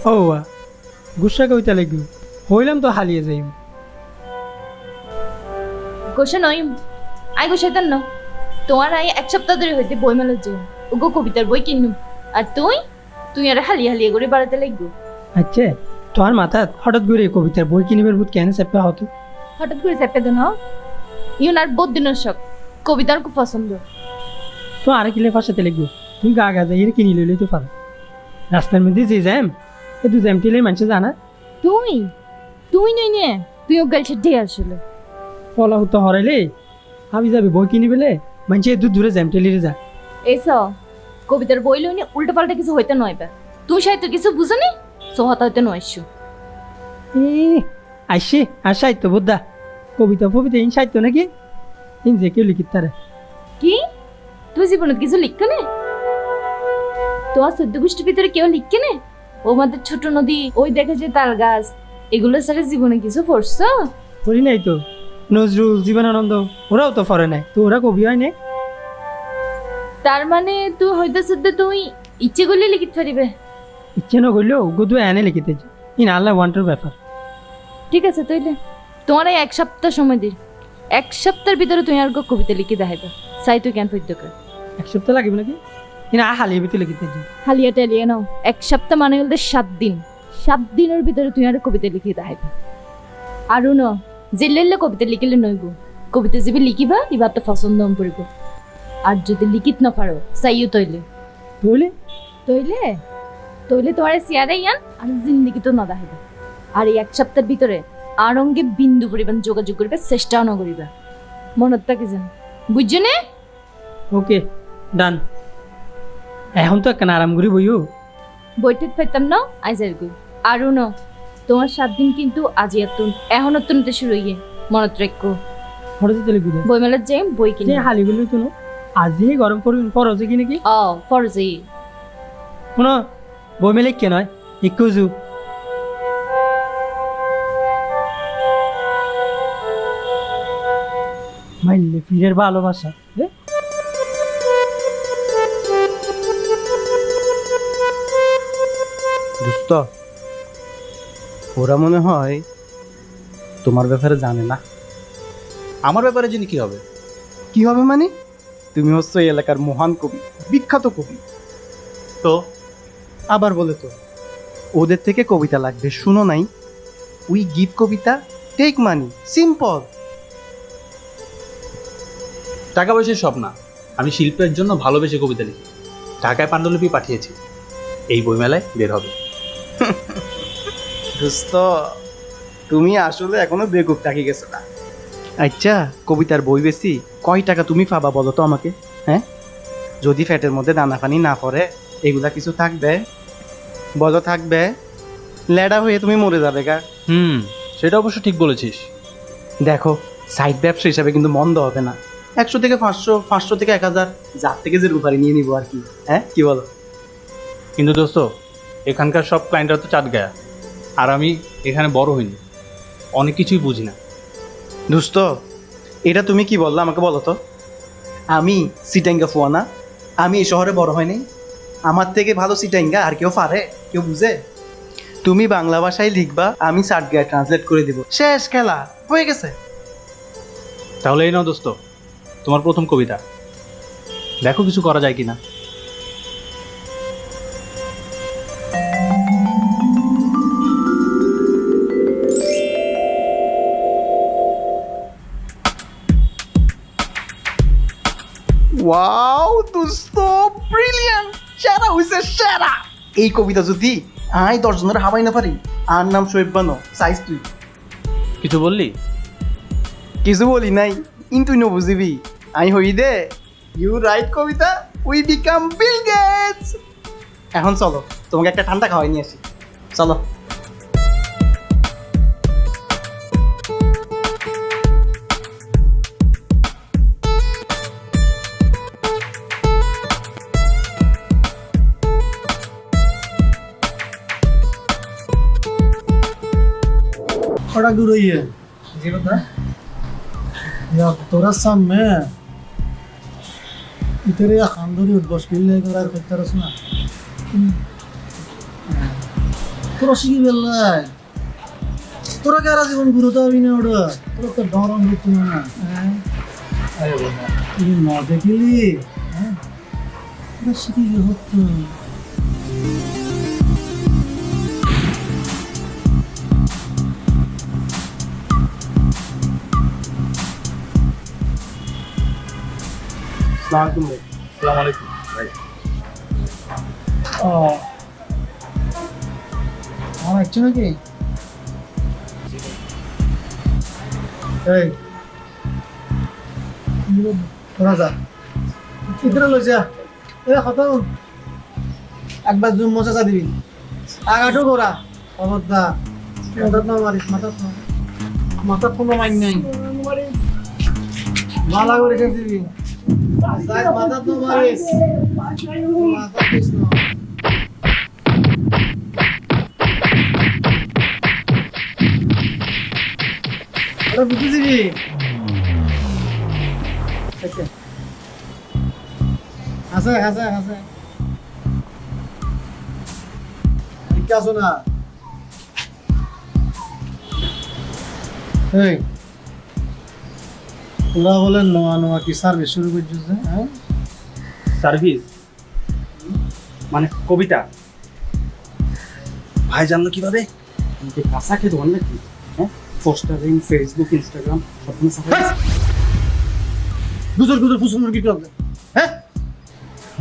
ও গুসা কবিতা লিখবি হইলাম তো হালিয়ে যাই গোসা নয় আই গোসাইতাম না তোমার আই এক সপ্তাহ ধরে হইতে বই মেলার যাই ওগো কবিতার বই কিনুম আর তুই আর হালিয়ে হালিয়ে করে বাড়াতে লাগবো। আচ্ছা তোমার মাথাত হঠাৎ করে কবিতার বই কিনিবার ভূত কেন চেপে হতো? হঠাৎ করে চেপে দেন ইউনার বহুত দিনের শখ কবিতার খুব পছন্দ। তো আরে কিলে ফাঁসাতে লিখবো তুমি গা গা যাই কিনি লইলে তো পারো রাস্তার মধ্যে যে জ্যাম এ দু জ্যাম টিলে মানুষ জানা তুই নই নে তুই ও গেলছে ডে আসলে ফলা হতো হরাইলে ভাবি যাবে বই কিনি পেলে মানুষ দূর দূরে জ্যাম টেলিরে যা এস কবিতার বই লইনি উল্টো পাল্টা কিছু হইতে নয় বা তুই সাহিত্য কিছু বুঝনি সোহাতা হইতে নয়সু আইসে আর সাহিত্য বোদ্ধা কবিতা ফবিতা ইন সাহিত্য নাকি ইন যে কেউ লিখিত তারা কি তুই জীবনে কিছু লিখকে নে তোমার সদ্য গোষ্ঠীর ভিতরে কেউ লিখকে নে ও আমাদের ছোট নদী ওই দেখে যে তাল গাছ এগুলো সারা জীবনে কিছু পড়ছ? পড়ি নাই তো নজরুল জীবনানন্দ ওরাও তো পড়ে নাই তো ওরা কবি হয় নাই। তার মানে তুই হয়তো সদ্য তুই ইচ্ছে করলে লিখিত পারিবে ইচ্ছে না করলেও গদু এনে লিখিতে ইন আল্লাহ ওয়ান্টার ব্যাপার। ঠিক আছে তৈলে তোমার এই এক সপ্তাহ সময় দিই এক সপ্তাহের ভিতরে তুই আর কবিতা লিখে দেখাইবে চাই তুই কেন পদ্যকে এক সপ্তাহ লাগবে নাকি ইন হালিয়ে ভিতরে লিখিতে হালিয়া টালিয়ে নাও এক সপ্তাহ মানে হলে 7 দিন 7 দিনের ভিতরে তুই আর কবিতা লিখে দেখাইবে আরও ন জেলেলে কবিতা লিখিলে নইব কবিতা যদি লিখিবা এবার তো পছন্দ পড়িব আর যদি লিখিত না পারো চাইও তৈলে বলে তৈলে তৈলে তোমার চেয়ারে ইয়ান আর জিন্দিগি তো না দেখাইবে আর এই এক সপ্তাহের ভিতরে আরঙ্গে বিন্দু পরিমাণ যোগাযোগ করিবে চেষ্টাও না করিবে মনত থাকে যেন বুঝছো নে? ওকে ডান এখন তো একখান আরাম করি বইও বইতে পাইতাম না আজ আর গই আরও ন তোমার 7 দিন কিন্তু আজই এতন এখন অত্যন্ত শুরু হইয়ে মনত রাখো ফরজে লিখবি বই মেলার যাই বই কিনে হালি গুলো তো আজই গরম পড়বে ফরজে কি নাকি ফরজি শোনো বই মেলে কে নয় একটু মাইলে ফিরের ভালোবাসা দোস্ত ওরা মনে হয় তোমার ব্যাপারে জানে না। আমার ব্যাপারে জেনে কি হবে? কি হবে মানে? তুমি হচ্ছ এই এলাকার মহান কবি, বিখ্যাত কবি। তো আবার বলে তো ওদের থেকে কবিতা লাগবে, শুনো নাই? We give kobita, take money, simple. টাকা পয়সার সব না, আমি শিল্পের জন্য ভালোবেসে কবিতা লিখি। ঢাকায় পাণ্ডুলিপি পাঠিয়েছি, এই বইমেলায় বের হবে। দোস্ত তুমি আসলে এখনো বেকুব থাকি গেছো না। আচ্ছা কবিতার বই বেশি কয় টাকা তুমি পাবা বলো তো আমাকে? হ্যাঁ, যদি ফ্যাটের মধ্যে দানা পানি না পড়ে এগুলা কিছু থাকবে? বলো থাকবে? লেডা হয়ে তুমি মরে যাবে গা। সেটা অবশ্য ঠিক বলেছিস। দেখো সাইড ব্যবসা হিসাবে কিন্তু মন্দ হবে না। 100 থেকে 500, 500 থেকে 1000, যার থেকে যে রুপারি নিয়ে নিবো আর কি। হ্যাঁ কি বলো? কিন্তু দোস্ত এখানকার সব ক্লায়েন্টরা তো চাট গায়া, আর আমি এখানে বড় হইনি, অনেক কিছুই বুঝি না। দোস্ত এটা তুমি কি বললা আমাকে বলো তো? আমি সিটাঙ্গা ফুয়ানা, আমি এই শহরে বড় হয়নি। আমার থেকে ভালো সিটাঙ্গা আর কেউ পারে? কেউ বুঝে? তুমি বাংলা ভাষায় লিখবা, আমি সার্টগায় ট্রান্সলেট করে দিব, শেষ খেলা হয়ে গেছে। তাহলে এই নাও দোস্ত তোমার প্রথম কবিতা, দেখো কিছু করা যায় কিনা। ওয়াও দোস্ত ব্রিলিয়ান্ট, সেরা হইছে সেরা। এই কবিতা যদি আই 10 জনের হাবাই না পারি, আর নাম শোয়েব বানো, সাইজ তুই। কিছু বললি? কিছু বলি নাই, কিন্তু ন বুঝিবি আই হই দে you write kobita, we become Bill Gates. এখন চলো তোমাকে একটা ঠান্ডা খাওয়াই নিয়ে আসি, চলো। थोड़ा दूर ही है जी बता या तोरा सामने तेरे या खानदानी उद्घोष के लिए एक बार करता रसना তোরা শিখি বেল্লাই তোরা কারা জীবন গুরুত্ব হবি না ওটা তোরা তো ডরম দিচ্ছি না হ্যাঁ আরে বাবা তুই না দেখিলি হ্যাঁ তোরা শিখি কি হতো আসসালামু আলাইকুম ভাই। ও আমার একটু নাকি এই তোরা যা ইধরে লই যা এ খতম একবার জুম মশা দিবি আগাটো করা খবরদার মাথাত না মারিস মাথাত কোনো মাইন নাই মালা করে রেখে দিবি মাথাত না মারিস মাথা দিস না আরে বুঝিবি হাসে হাসে হাসে ঠিক আছে না এই তোরা বলে নোয়া নোয়া কি সার্ভিস শুরু করছিস হ্যাঁ সার্ভিস মানে কবিতা ভাই জানলো কিভাবে আমাকে কাঁচা খেতে বল নাকি হ্যাঁ পোস্টারিং ফেসবুক ইনস্টাগ্রাম সব কিছু দুজোর দুজোর ফুসুনোর কি করবে হ্যাঁ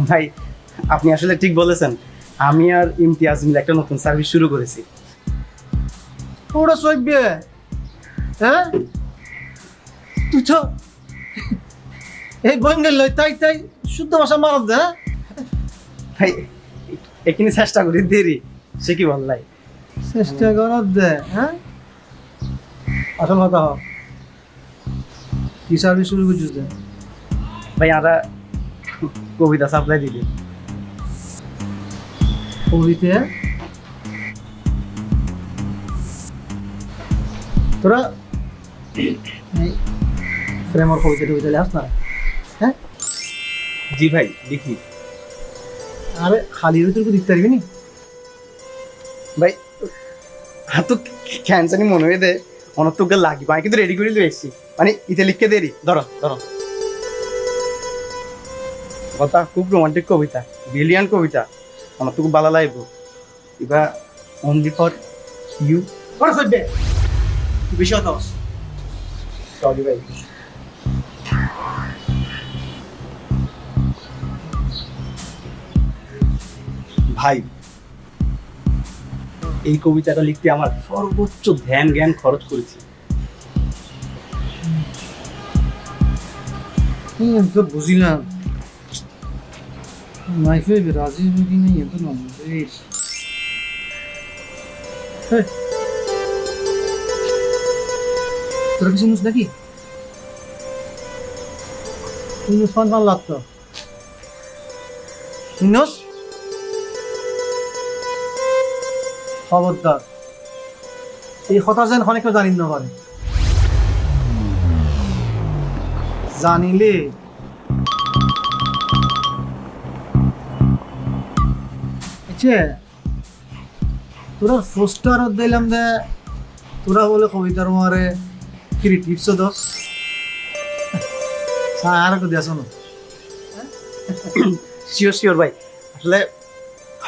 ভাই আপনি আসলে ঠিক বলেছেন আমি আর ইমতিয়াজ মিলে একটা নতুন সার্ভিস শুরু করেছি ওরা সইবে হ্যাঁ তুই তো এই বঙ্গের লই তাই তাই শুদ্ধ ভাষা মারব দে হ্যাঁ ভাই এখানে চেষ্টা করি দেরি সে কি বললাই চেষ্টা করব দে হ্যাঁ আসল কথা হ কি সার্ভিস শুরু করছিস দে ভাই আমরা কবিতা সাপ্লাই দিদি কবিতে তোরা এই প্রেমর কবিতা টবিতা লেখাস না হ্যাঁ জি ভাই দেখি আরে খালি ভিতর তো দেখতে পারবি নি ভাই হাত তো ক্যান্সারই মনে হয়ে দে অনর্থকে লাগবে আমি কিন্তু রেডি করে দিয়ে এসেছি মানে ইতে লিখতে দেরি ধরো ধরো কথা খুব রোমান্টিক কবিতা ব্রিলিয়ান্ট কবিতা আমার তো খুব ভালো লাগবে এবার অনলি ফর ইউ তোরা সইবে বেশি কথা সরি ভাই ভাই এই কবিতাটা লিখতে আমার সর্বোচ্চ ধ্যান জ্ঞান খরচ করেছি তো বুঝিলাম মাইফে রাজি রুগী নেই এত না বুঝিস তোরা কিছু মুস নাকি ইনুস ফান ফান লাগতো ইনুস খবরদার এই কথা যেন অনেকে জানিন না পারে জানিলে তোরা পোস্টার দিলাম দে তোরা বলে কবিতার মারে কি টিপস দোস আর কো দিয়াছ না শিওর শিওর ভাই আসলে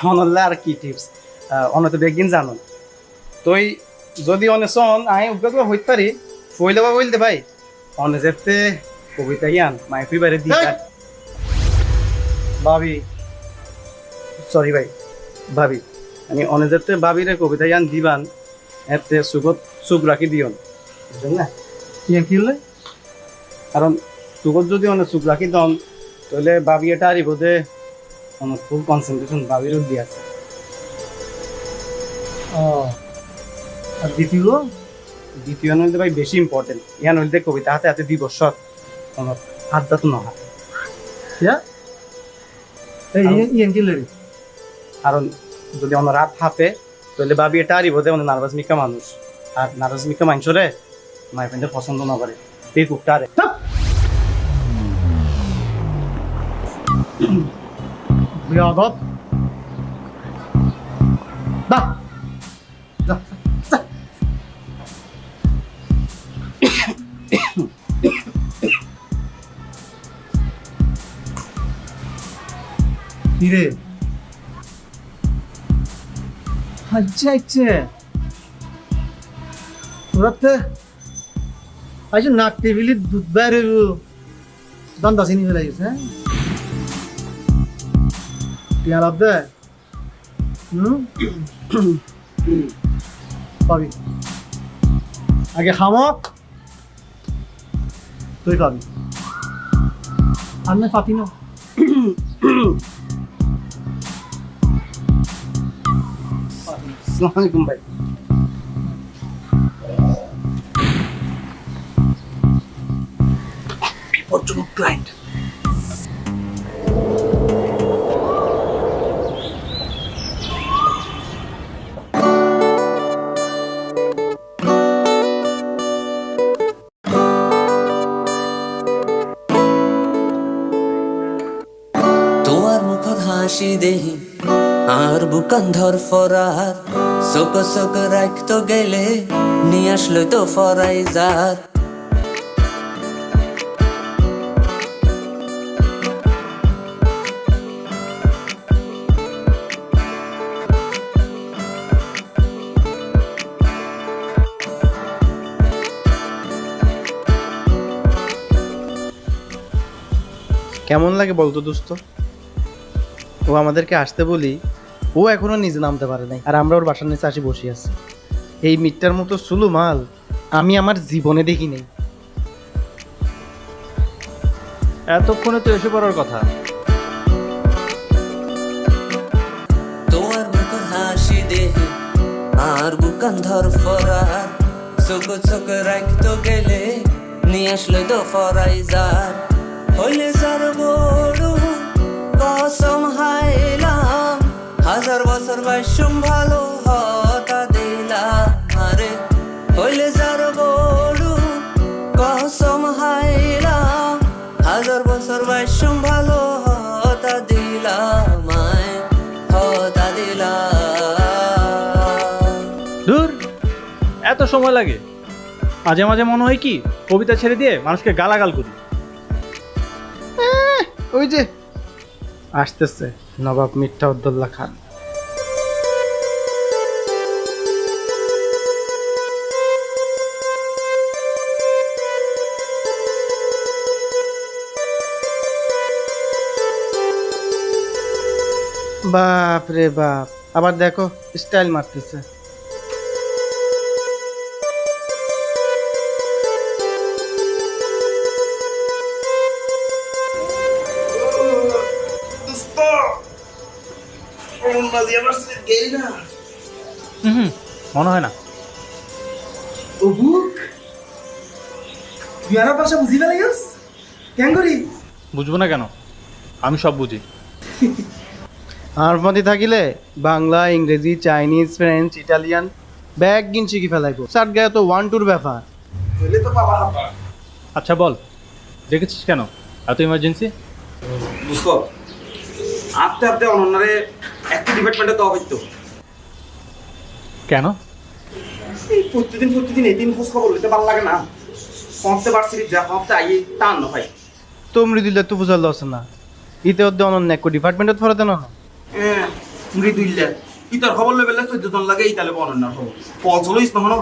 অনল্লা আর কি টিপস অনত বেগিন জানো তুই যদি অনে সন আই উদ্যোগ হইতে পারি ফইলে বা বলতে ভাই অনে যেতে কবিতা ইয়ান মাইফি বাইরে দি ভাবি সরি ভাই ভাবি আমি অনে যেতে ভাবিরে কবিতা ইয়ান দিবান এতে সুগত সুখ রাখি দিয়ন বুঝলেন না ইয়ে কি হলে কারণ সুগত যদি অনে সুখ রাখি দন তাহলে ভাবি এটা আরিব যে অনেক ফুল কনসেন্ট্রেশন ভাবির দিয়ে আছে আর দ্বিতীয় দ্বিতীয় নইলে ভাই বেশি ইম্পর্টেন্ট ইয়া নইলে কবিতা হাতে হাতে দিবস কোনো আধ্যাত্ম নহয় ইয়ে কি লেগে কারণ যদি অন্য রাত হাতে তাহলে ভাবি এটা আরিব যে অনেক নার্ভাস মিকা মানুষ আর নার্ভাস মিকা মানুষরে মাই ফ্রেন্ডের পছন্দ না করে এই কুকটা আরে বিয়াদব দা কিরে আচ্ছা আচ্ছা তোরাতে আজ নাক টেবিলে দুধ বাইরে দান্দা চিনি ফেলে গেছে হ্যাঁ টিয়া লাভ দে পাবি আগে খামক তুই পাবি আর না পাতি না আসসালামু আলাইকুম ভাই বিপজ্জনক ক্লায়েন্ট তোমার মুখত হাসি দেহি আর বুকান ধর ফরার চোখ চোখ রাখতো গেলে নিয়ে আসলো তো ফরাই যার কেমন লাগে বলতো দোস্ত ও আমাদেরকে আসতে বলি ও এখনো নিজে নামতে পারে নাই আর আমরা ওর বাসার নিচে আসি বসে আছি এই মিটটার মতো সুলু মাল আমি আমার জীবনে দেখি নাই এতক্ষণে তো এসে পড়ার কথা। তোমার মুখত হাসি দেহি আর বুকান ধর ফরার চোখ চোখ রাখতো গেলে নিয়ে আসলো তো ফরাই যার হইলে যার বড় কসম হাইলাম হাজার বছর বাইসুম ভালো হতা দিলাম আরে হইলে যার বড় কসম হাইলাম হাজার বছর বাইসুম ভালো হতা দিলাম হতা দিলাম দূর, এত সময় লাগে? মাঝে মাঝে মনে হয় কি কবিতা ছেড়ে দিয়ে মানুষকে গালাগাল করি। ওই যে আসতেছে নবাব মির্জা উদ্দৌলা খান বাপ রে বাপ আবার দেখো স্টাইল মারতেছে মনে হয় না। বুঝবো না কেন? আমি সব বুঝি। আর মধ্যে থাকিলে বাংলা ইংরেজি চাইনিজ ফ্রেঞ্চ ইটালিয়ান ব্যাগ গিন শিখি ফেলাইবো সার গায়ে তো 1-2 ব্যাপার আচ্ছা বল, দেখেছিস কেন এত ইমার্জেন্সি? বুঝছো আস্তে আস্তে অনন্যারে একটা ডিপার্টমেন্টে দেওয়া হইতো কেন? এই প্রতিদিন এই দিন খোঁজ খবর লইতে ভালো লাগে না কমতে পারছি যা কমতে আই টান না ভাই তোমরি দিলে তো বুঝাল আছে না ইতে অধ্যে অনন্য এক ডিপার্টমেন্টত ফরাতে না হ্যাঁ মৃদুল্লা ইতার খবর লই বেলা 14 জন লাগে ইতালে অনন্যার খবর পল চলো ইস নহনো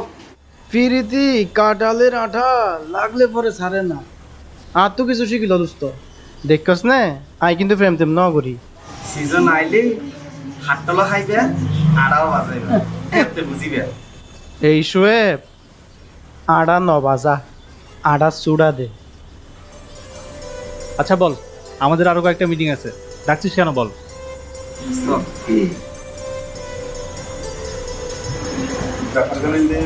ফিরিতি কাটালের আঠা লাগলে পরে ছাড়ে না আর তো কিছু শিখিল দোস্ত দেখছস না আই কিন্তু প্রেম তেম ন করি সিজন আইলে হাটতলা খাইবে আড়াও বাজাইবে এতে বুঝিবে এই শোয়েব আড়া নবাজা আড়া চূড়া দে আচ্ছা বল, আমাদের আরো কয়েকটা মিটিং আছে, ডাকছিস কেন বল? ব্যাপারটা হইলে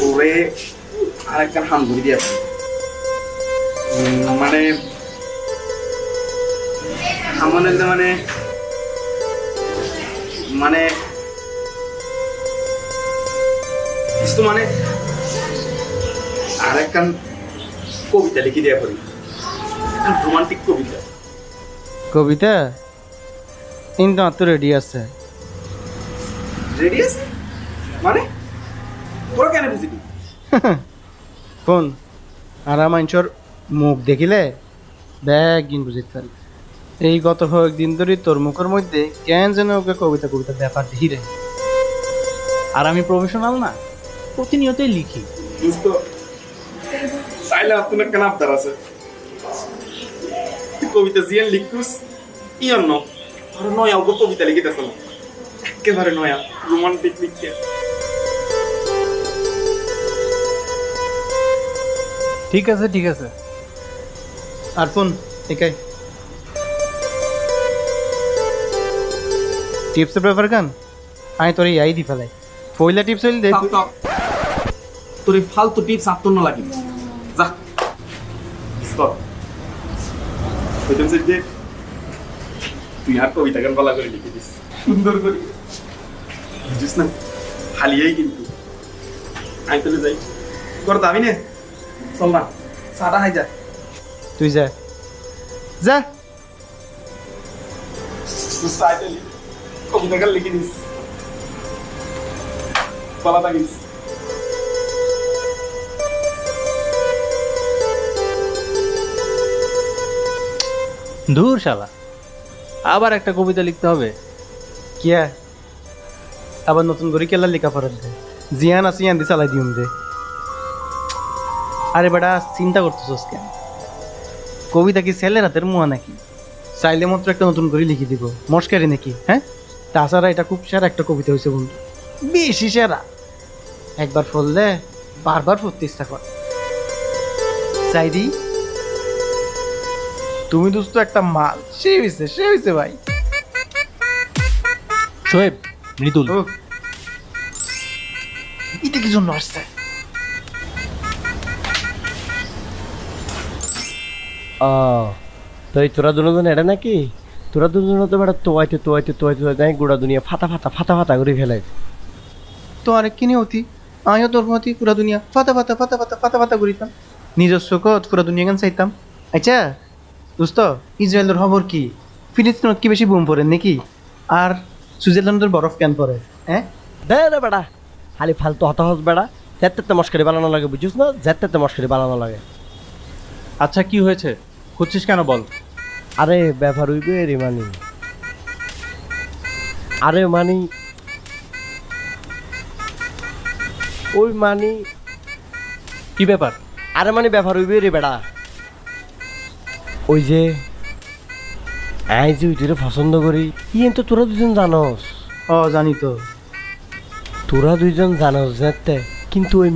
ওরে আরেকটা হাম ঘুরি দিয়ে মানে হামনের মানে মানে কিছু মানে আরেকখান কবিতা লিখে দেওয়া করি রোমান্টিক কবিতা কবিতা কিন্তু আর তো রেডি আছে রেডি আছে মানে তোরা কেন বুঝিবি কোন আর মানুষের মুখ দেখিলে ব্যাগ গিন বুঝিতে পারি এই গত কয়েকদিন ধরে তোর মুখের মধ্যে কেন যেন ওকে কবিতা কবিতা ব্যাপার দেখি রে। আর আমি প্রফেশনাল না, প্রতিনিয়তই লিখি। দোস্ত চাইলে আপনার কেন আবদার আছে কবিতা জিয়ান লিখুস ইয়ান ন আর নয়া ওগো কবিতা লিখিতেছ না একেবারে নয়া রোমান্টিক লিখতে ঠিক আছে ঠিক আছে। আর ফোন একাই টিপসের ব্যাপার কান আমি তোর এই দি ফেলাই ফইলা টিপস হইলে দে তুই। তোর এই ফালতু টিপস আত্মন না লাগি যা স্টপ ওইদিন যে তুই আর কবিতা গান বলা করে লিখে দিস সুন্দর করে বুঝিস না হালিয়েই কিন্তু আমি তাহলে যাই কর দাবি নে চল না সাদা হাই যা তুই যা যা সাইডলি কবিতা গান লিখে দিস বলা থাকিস ধুর শালা, আবার একটা কবিতা লিখতে হবে। কিয়া আবার নতুন করে কেলা লেখা পড়া দে জিয়ান আছে ইয়ান দিয়ে চালাই দিউম দে। আরে বেটা চিন্তা করতেছস কেন? কবিতা কি ছেলের হাতের মুয়া নাকি? চাইলে মাত্র একটা নতুন করে লিখে দিব, মস্কারি নাকি? হ্যাঁ, তাছাড়া এটা খুব সেরা একটা কবিতা হয়েছে বন্ধু, বেশি সেরা। একবার পড়লে বারবার পড়তে ইচ্ছা করে। চাইদি তুমি দোস্ত একটা মাল, সে হয়েছে ভাই। শোয়েব, মৃদুল, ও এটা কি জন্য আসছে? ও তো এই তোরা দুজন এটা নাকি? তোরা দুজন তো বেড়া তোয়াইতে যাই গোড়া দুনিয়া ফাটা করে ফেলে। তো আরেক কিনে অতি আমিও তোর মতি পুরা দুনিয়া ফাতা করিতাম, নিজস্ব কত পুরা দুনিয়া গান চাইতাম। আচ্ছা দোস্ত, ইসরায়েলের খবর কি? ফিলিস্তিনত কি বেশি বুম পড়ে নাকি? আর সুইজারল্যান্ডের বরফ কেন পড়ে? হ্যাঁ দে রে বেড়া, খালি ফালতু হতাহস বেড়া, যেতে মস্কারি বানানো লাগে, বুঝিস না? যেতে মস্কারি বানানো লাগে। আচ্ছা কি হয়েছে, খুঁজছিস কেন বল? আরে ব্যাপার হইবে রে মানি, আরে মানি ওই মানি কি ব্যাপার? আরে মানে ব্যাপার হইবে রে বেড়া, ওই যে আই যে ওইটারে পছন্দ করি, ইয়ে তো তোরা দুজন জানোস। ও জানি তো। তোরা দুইজন জানোস যেতে, কিন্তু ওই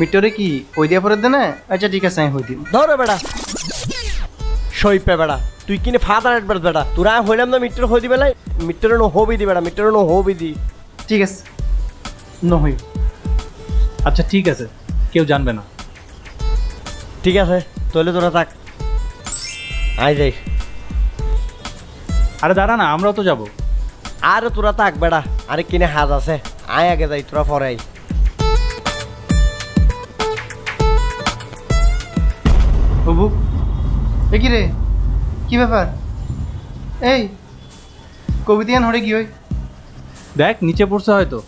মিটরে কি ওই দিয়া পরে দে না? আচ্ছা ঠিক আছে আমি হই দিম। ধরে বেড়া সইপে বেড়া, তুই কিনে ফাদার একবার বেড়া, তোরা হইলাম না মিট্টর হই দি বেলাই, মিট্টরে নো হবি দি বেড়া, মিট্টরে নো হবি দি। ঠিক আছে নহই। আচ্ছা ঠিক আছে, কেউ জানবে না। ঠিক আছে তাহলে তোরা থাক, আয় যাই। আরে দাঁড়া না, আমরাও তো যাবো। আর তোরা থাক বেড়া, আরে কিনে হাজ আছে, আয় আগে যাই, তোরা পরে আই। বাবু এ কি রে, কি ব্যাপার? এই কবিতান হরে কি হয়? দেখ নিচে পড়ছে হয়তো।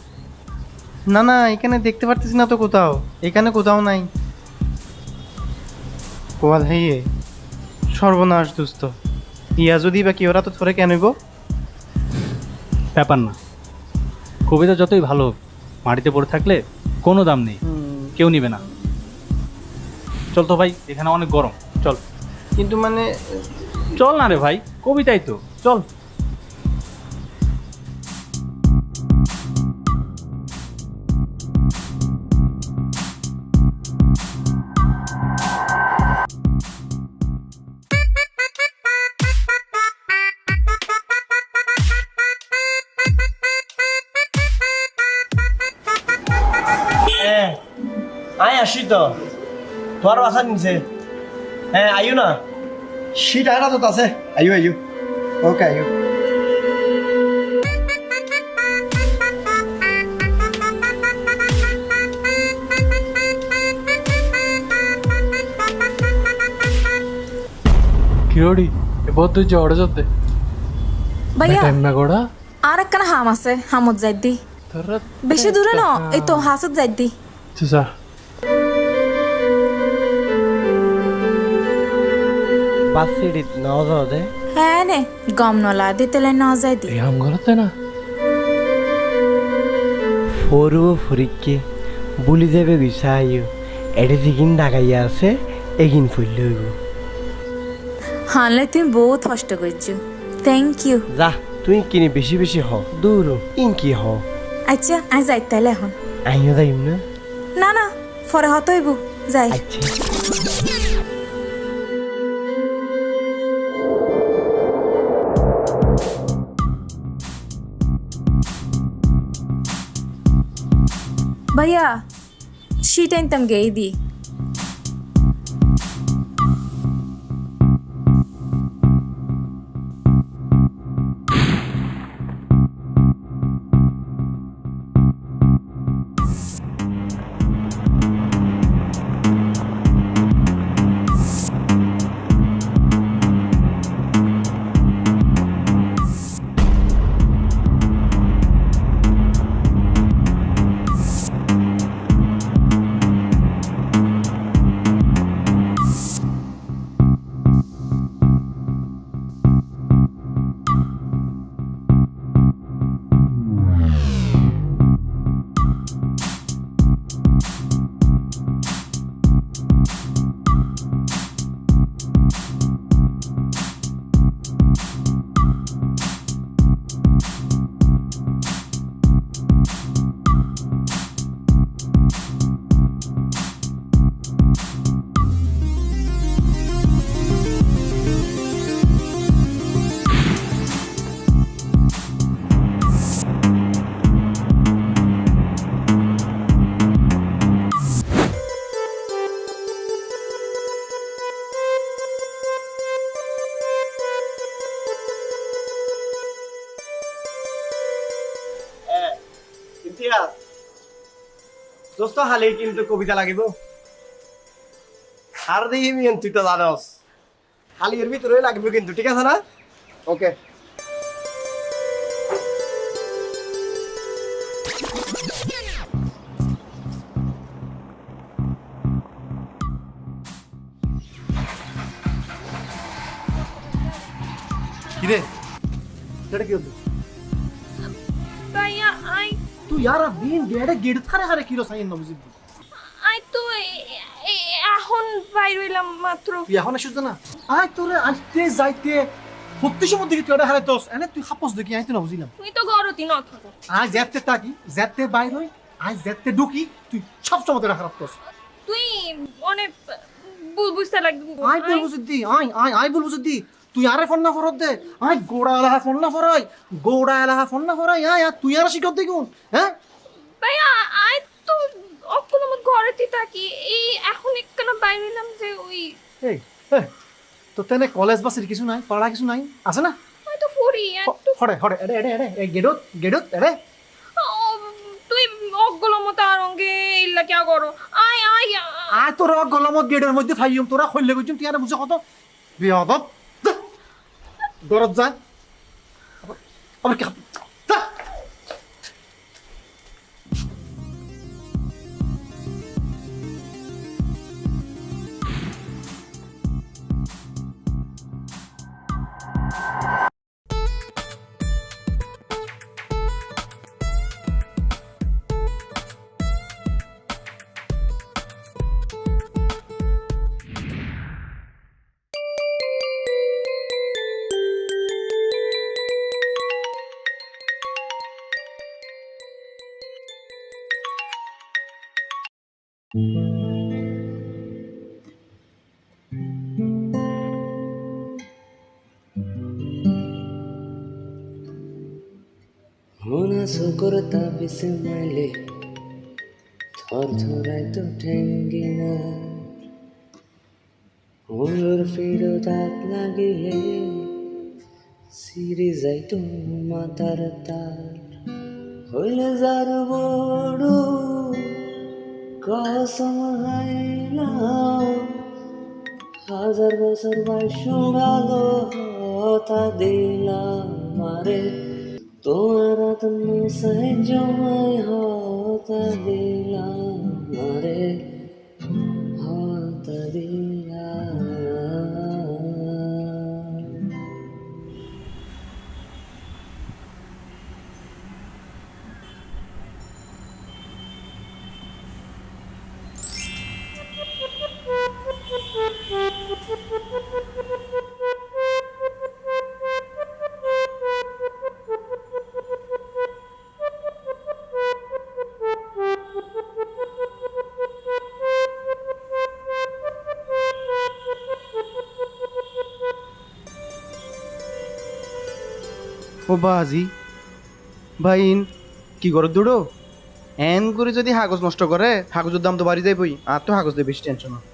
না না, এখানে দেখতে পারতেছি না তো কোথাও, এখানে কোথাও নাই। কোয়াল হাইয়ে সর্বনাশ দুস্থ, ইয়া যদি বা কি ওরা তো ধরে কেন গো? ব্যাপার না, কবিতা যতই ভালো হোক, মাটিতে পড়ে থাকলে কোনো দাম নেই, কেউ নিবে না। চল তো ভাই, এখানে অনেক গরম, চল। কিন্তু মানে চল না রে ভাই, কবিতাই তো, চল। আয় আসি তো, তোমার বাসা নিচে। হ্যাঁ আইও না, শীত আয়না তো আছে। আইও ওকে আইও। কিরোড়ি এবার তুই জড়ে যেতে ভাইয়া টাইম গোড়া আর একখানা হাম আছে, হামত যাই দি বেশি দূরে ন, এই তো হাসত যাই দি। যা বাস সিঁড়ি নাও যাও দে। হ্যাঁ নে গম নলা দিতে লাই ন যায় দি এই আমগুলোতে না ফরু ফরিককে বুলি যাবে গুছাইও এটা যেগিন ডাকাইয়া আছে এগিন ফুল হইব হানলে তুমি বহুত কষ্ট করছো থ্যাংক ইউ যা তুই কিনি বেশি বেশি হ দূর ইনকি হ আচ্ছা আজ যাই তাইলে এখন আইও যাইম না না না পরে হত হইব যাই আচ্ছা भैया शीट तम गई दी ইমতিয়াজ দোস্ত হালে কিন্তু কবিতা লাগিব আর দেখি মিয়ন তুই তো জানস খালি এর ভিতরে লাগবে কিন্তু ঠিক আছে না ওকে কিরে এটা কি হতো भैया आई তুই यार দিন গেড়ে গেড় খারে খারে কিরো সাইন না বুঝিস आई तो এখন বাইর হইলাম মাত্র তুই এখন আসছ না আয় তোরে আসতে যাইতে প্রত্যেক সময় দিকে তুই এটা হারে তোস এনে তুই খাপস দেখি আই তো না বুঝিলাম তুই তো গরতি ন থাকো আজ যেতে তাকি যেতে বাইর হই আজ যেতে ঢুকি তুই সব সময় এটা খারাপ তোস তুই অনেক বুঝতে লাগবে আই বল বুঝদি আই বল বুঝদি তুই আরে ফোন না ফরত দে আই গোড়া এলাহা ফোন না ফরাই গোড়া এলাহা ফোন না ফরাই আয় তুই আর শিখত দেখুন হ্যাঁ ভাইয়া আই তো অকল মত ঘরেতে থাকি এই এখন একখানা বাইর হইলাম যে ওই এই তো তেনে কলেজ বাসের কিছু নাই পড়া কিছু নাই আছে না আমি তো ফরি একটু হরে হরে এড়ে এড়ে এড়ে এই গেডত এড়ে তুই অকল মত আরঙ্গে ইল্লা কিয়া করো আই আই আয় তোর গলমত গেডের মধ্যে ফাইম তোরা খইলে গইছুম তুই আর বুঝছ কত বিয়াদব গরত যা আবার কি যা होना सुकुर तापिस मैले थर थराइ तो ठेंगिना हुलुर फिरो दाग लागिले सिरि जाई तो मातार तार হইলে যার বড় কসম হাইলাম হাজার বছর বয়স ভালো হতা দিলাম মারে তোমার আত্ম সে জমাই হতা দিলাম মারে হতা দিলাম। 「花そこら旅すまいれ」「とるとらいと天気な」「ほるるフィルダーラギレ」「シリザイとマタルタ」「ほいれざるぼる」「かさまはいら」「はざるぼさるばいしゅんがごたでらまれ」「とあらとむせじょまいほたでら」「まれ」「はたでら」বাজি ভাই কি করো দুটো এন করে যদি কাগজ নষ্ট করে কাগজের দাম তো বাড়ি যাইবই আর তো কাগজ দিয়ে বেশি টেনশন হয়।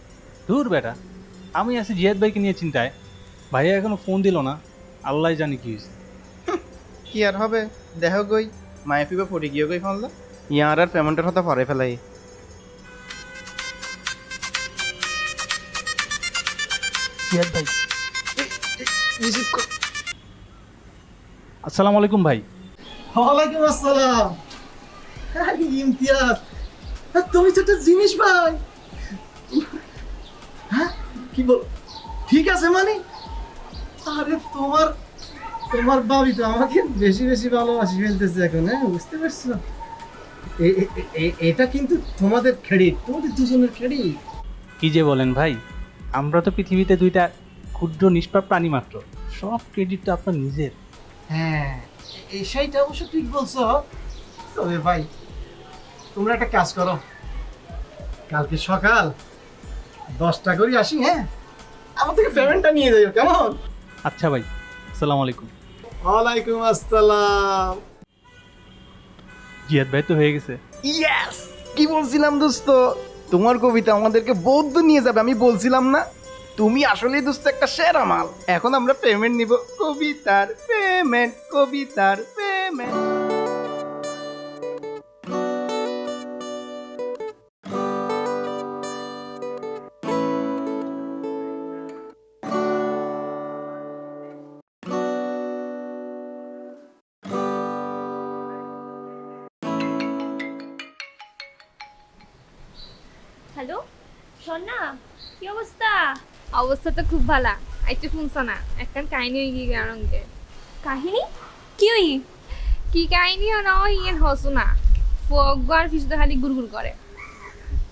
দূর বেটা, আমি আছি জিয়াদ ভাইকে নিয়ে চিন্তায়। ভাইয়া এখনো ফোন দিল না, আল্লাহ জানি কি হয়েছে। কি আর হবে দেখো গই মায়ে ফিবে পড়ে গিয়ে গই ফেললো ইয়ার আর পেমেন্টের কথা পরে ফেলাই। জিয়াদ ভাই আসসালামু আলাইকুম ভাই। ওয়ালাইকুম আসসালাম। আরে ইমতিয়াজ, তুমি তো একটা জিনিস ভাই। হ্যাঁ কি বল, ঠিক আছে মানে? আরে তোমার ভাবি তো আমাকে বেশি বেশি ভালোবাসি ফেলতেছে এখন, হ্যাঁ বুঝতে পারছো? এটা কিন্তু তোমাদের ক্রেডিট, তোমাদের দুজনের ক্রেডিট। কি যে বলেন ভাই, আমরা তো পৃথিবীতে দুইটা ক্ষুদ্র নিষ্পাপ প্রাণী মাত্র, সব ক্রেডিট তো আপনার নিজের। হ্যাঁ সেইটা অবশ্য ঠিক বলছো। তবে ভাই তোমরা একটা কাজ করো, কালকে সকাল 10টা করে আসি, হ্যাঁ আমার থেকে পেমেন্টটা নিয়ে যাইও, কেমন? আচ্ছা ভাই, আসসালামু আলাইকুম। ওয়ালাইকুম আসসালাম। জিয়াদ ভাই তো হয়ে গেছে। ইয়েস, কি বলছিলাম দোস্ত, তোমার কবিতা আমাদেরকে বৌদ্ধ নিয়ে যাবে, আমি বলছিলাম না? তুমি আসলে দোস্ত একটা সেরা মাল। এখন আমরা পেমেন্ট নিব, কবিতার পেমেন্ট, কবিতার পেমেন্ট। হ্যালো সোনা, কি অবস্থা? অবস্থা তো খুব ভালো। আইতে শুনছ না, একটা কাহিনী হয়ে গিয়ে রঙে। কাহিনী কি হই? কি কাহিনী না ওই ইয়ের হসু না, ফগবার ফিসতে খালি গুড়গুড় করে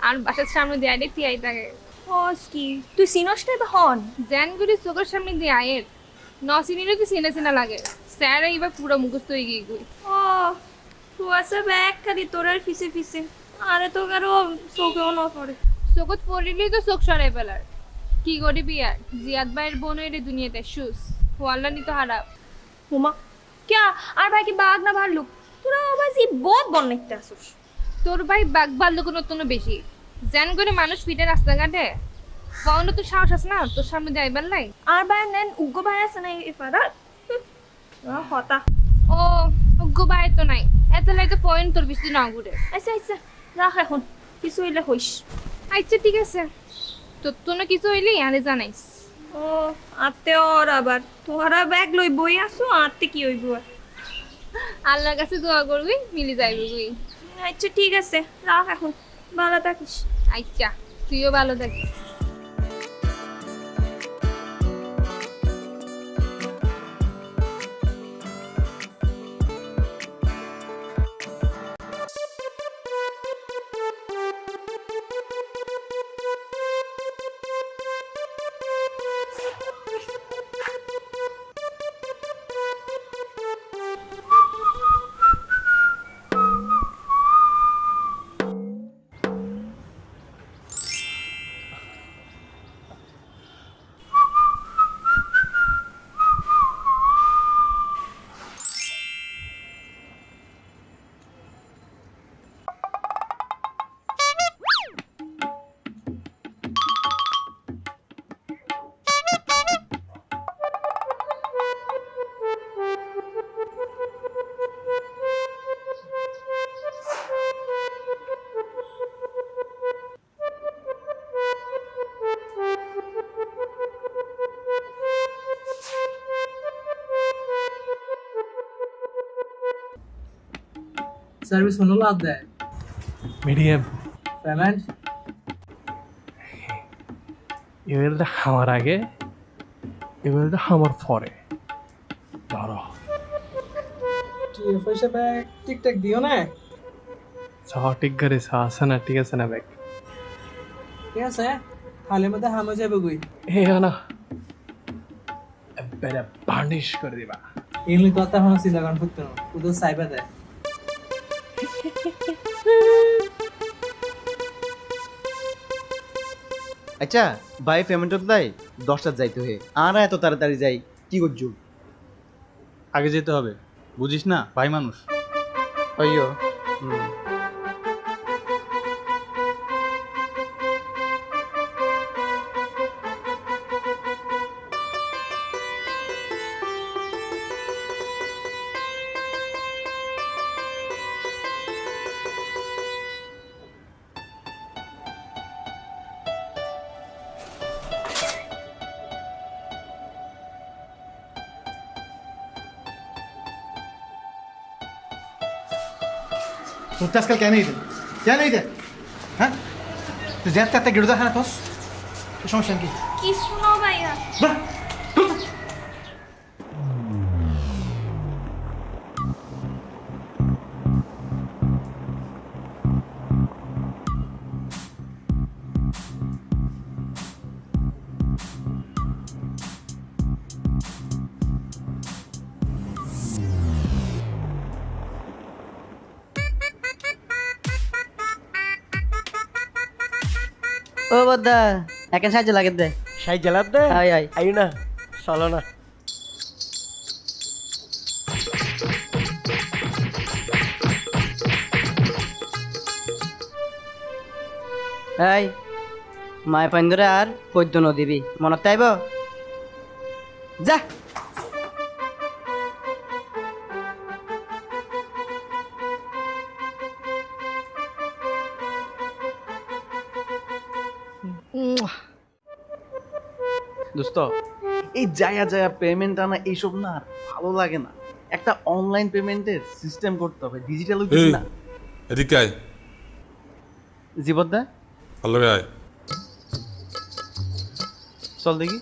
আর বাসার সামনে দিয়ে আইলে তিয়াই থাকে। হস কি তুই সিনস না হন জ্যান গুড়ি চোখের সামনে দিয়ে আয়ের ন চিনিরও কি চিনা চিনা লাগে। স্যার এইবার পুরো মুখস্থ হয়ে গিয়ে গুই। ও কুয়াশা ব্যাগ খালি তোর আর ফিসে ফিসে, আরে তো কারো চোখেও না পড়ে। চোখত পড়িলেই তো চোখ সরাই ফেলার। কি করবি আর, জিয়াদ ভাইয়ের বোন এর দুনিয়াতে সুস ওয়াল্লা নি তো হারাপ। হুমা क्या আর ভাই কি বাঘ না ভাল্লুক? তোরা বাজি বহুত বন্নেকতে আসুস। তোর ভাই বাঘ ভাল্লুক নতুন বেশি জ্যান করে মানুষ ফিটে রাস্তাঘাটে কখনো তো সাহস আছে না তোর সামনে যাইবার লাই। আর ভাই নেন উগ্র ভাই আছে না এই পাড়ার হতা। ও উগ্র ভাই তো নাই, এত লাই তো পয়েন্ট তোর বেশি না ঘুরে। আচ্ছা আচ্ছা রাখ, এখন কিছু হইলে হইস। আচ্ছা ঠিক আছে, তোর তো না কিছু হইলে আরে জানাইস। ও আতে ওর আবার তোরা ব্যাগ লই বই আসো, আতে কি হইব? আল্লাহর কাছে দোয়া করবি, মিলে যাইবি তুই। আচ্ছা ঠিক আছে রাখ, এখন ভালো থাকিস। আচ্ছা তুইও ভালো থাকিস। সার্ভিস হলো লাভ দেয় মিডিয়াম পেমেন্ট এবারটা খাওয়ার আগে এবারটা খাওয়ার পরে ধরো কি পয়সা ব্যাগ ঠিকঠাক দিও না? সঠিক করে আছে না? ঠিক আছে না ব্যাগ? ঠিক আছে হালের মধ্যে হামে যাবে গুই এ না এবারে বার্নিশ করে দিবা। এগুলি তো এখন চিন্তা করেন করতে না, ওদের সাইবার দেয়। আচ্ছা ভাই পেমেন্ট তো দেয় 10টা যাইতে হয়ে, আর এত তাড়াতাড়ি যাই কি করছো? আগে যেতে হবে, বুঝিস না ভাই মানুষ। অಯ್ಯೋ তোর আজকাল কেন এই হ্যাঁ তুই যেতে একটা গেড়ে দেখা না তোর সমস্যা কি কি শুনো ভাইয়া? ও বদ্দা এখন সাহায্য লাগে দে সাই জ্বালাত দে আই আই আই না চলো না এই মায় পাইন ধরে আর পদ্য নদীবি মনত আইব যা দোস্ত এই জায়া জায়া পেমেন্ট আনা এইসব না আর ভালো লাগে না। একটা অনলাইন পেমেন্টের সিস্টেম করতে হবে, ডিজিটাল হইতেছে না। এদিকে আয়, জীবদ্দা ভালো আয়। চল দেখি।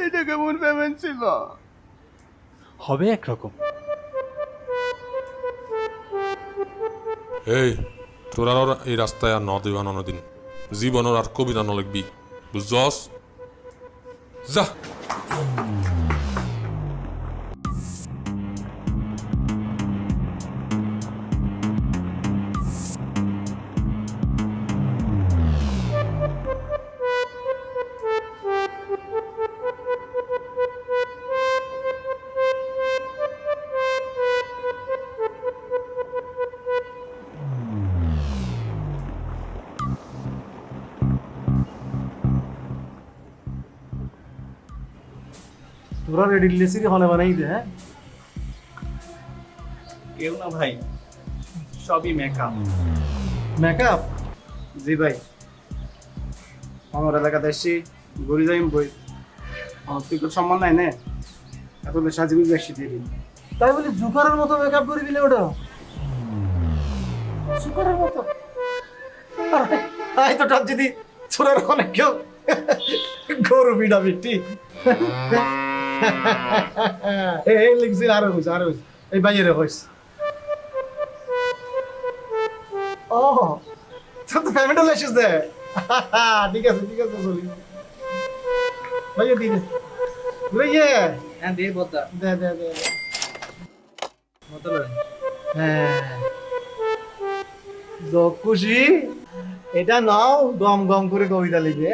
এটা কেমন পেমেন্ট ছিল? হবে একরকম। এই তোরা আর এই রাস্তায় আর ন দিবা নদিন জীবনের আর কবিতা নলিখবি, বুঝছস? যা তোরা রেডি লেসি হলে বানাই দে। হ্যাঁ কেউ না ভাই, সবই মেকআপ। মেকআপ জি ভাই, আমার এলাকাতে এসছি ঘুরি যাই বই আমার তুই তো সম্মান নাই নে, এত সাজিবি বেশি দিয়ে দিন। তাই বলি জুকারের মতো মেকআপ করে দিলে ওটা জুকারের মতো? আই তো টাপ যদি ছোড়ার অনেক কেউ গরু বিড়া বিটি এই লিখছি আরো হইছে এই বাইরে হইছে। ও তোর তো পেমেন্ট হলে এসেছে। ঠিক আছে চলি ভাইয়া দিন ভাইয়া। হ্যাঁ দিয়ে বদ্দা দে দে দে মতো লড়েন। হ্যাঁ খুশি এটা নাও, গম গম করে কবিতা লিখবে,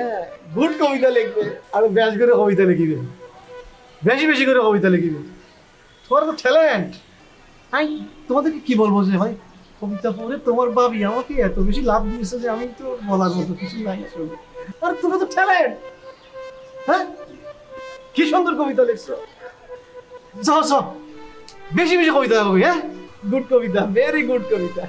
গুড কবিতা লিখবে আর ব্যাস করে কবিতা লিখবে, বেশি বেশি করে কবিতা লিখবে। তোমার তো ট্যালেন্ট। আই তোমাদেরকে কি বলবো যে ভাই কবিতা পড়ে তোমার বাবি আমাকে এত বেশি লাভ দিয়েছে যে আমি তো বলার মতো কিছু নাই আসলে। আর তুমি তো ট্যালেন্ট। হ্যাঁ কি সুন্দর কবিতা লিখছো। যাও যাও বেশি বেশি কবিতা কবি। হ্যাঁ গুড কবিতা, ভেরি গুড কবিতা।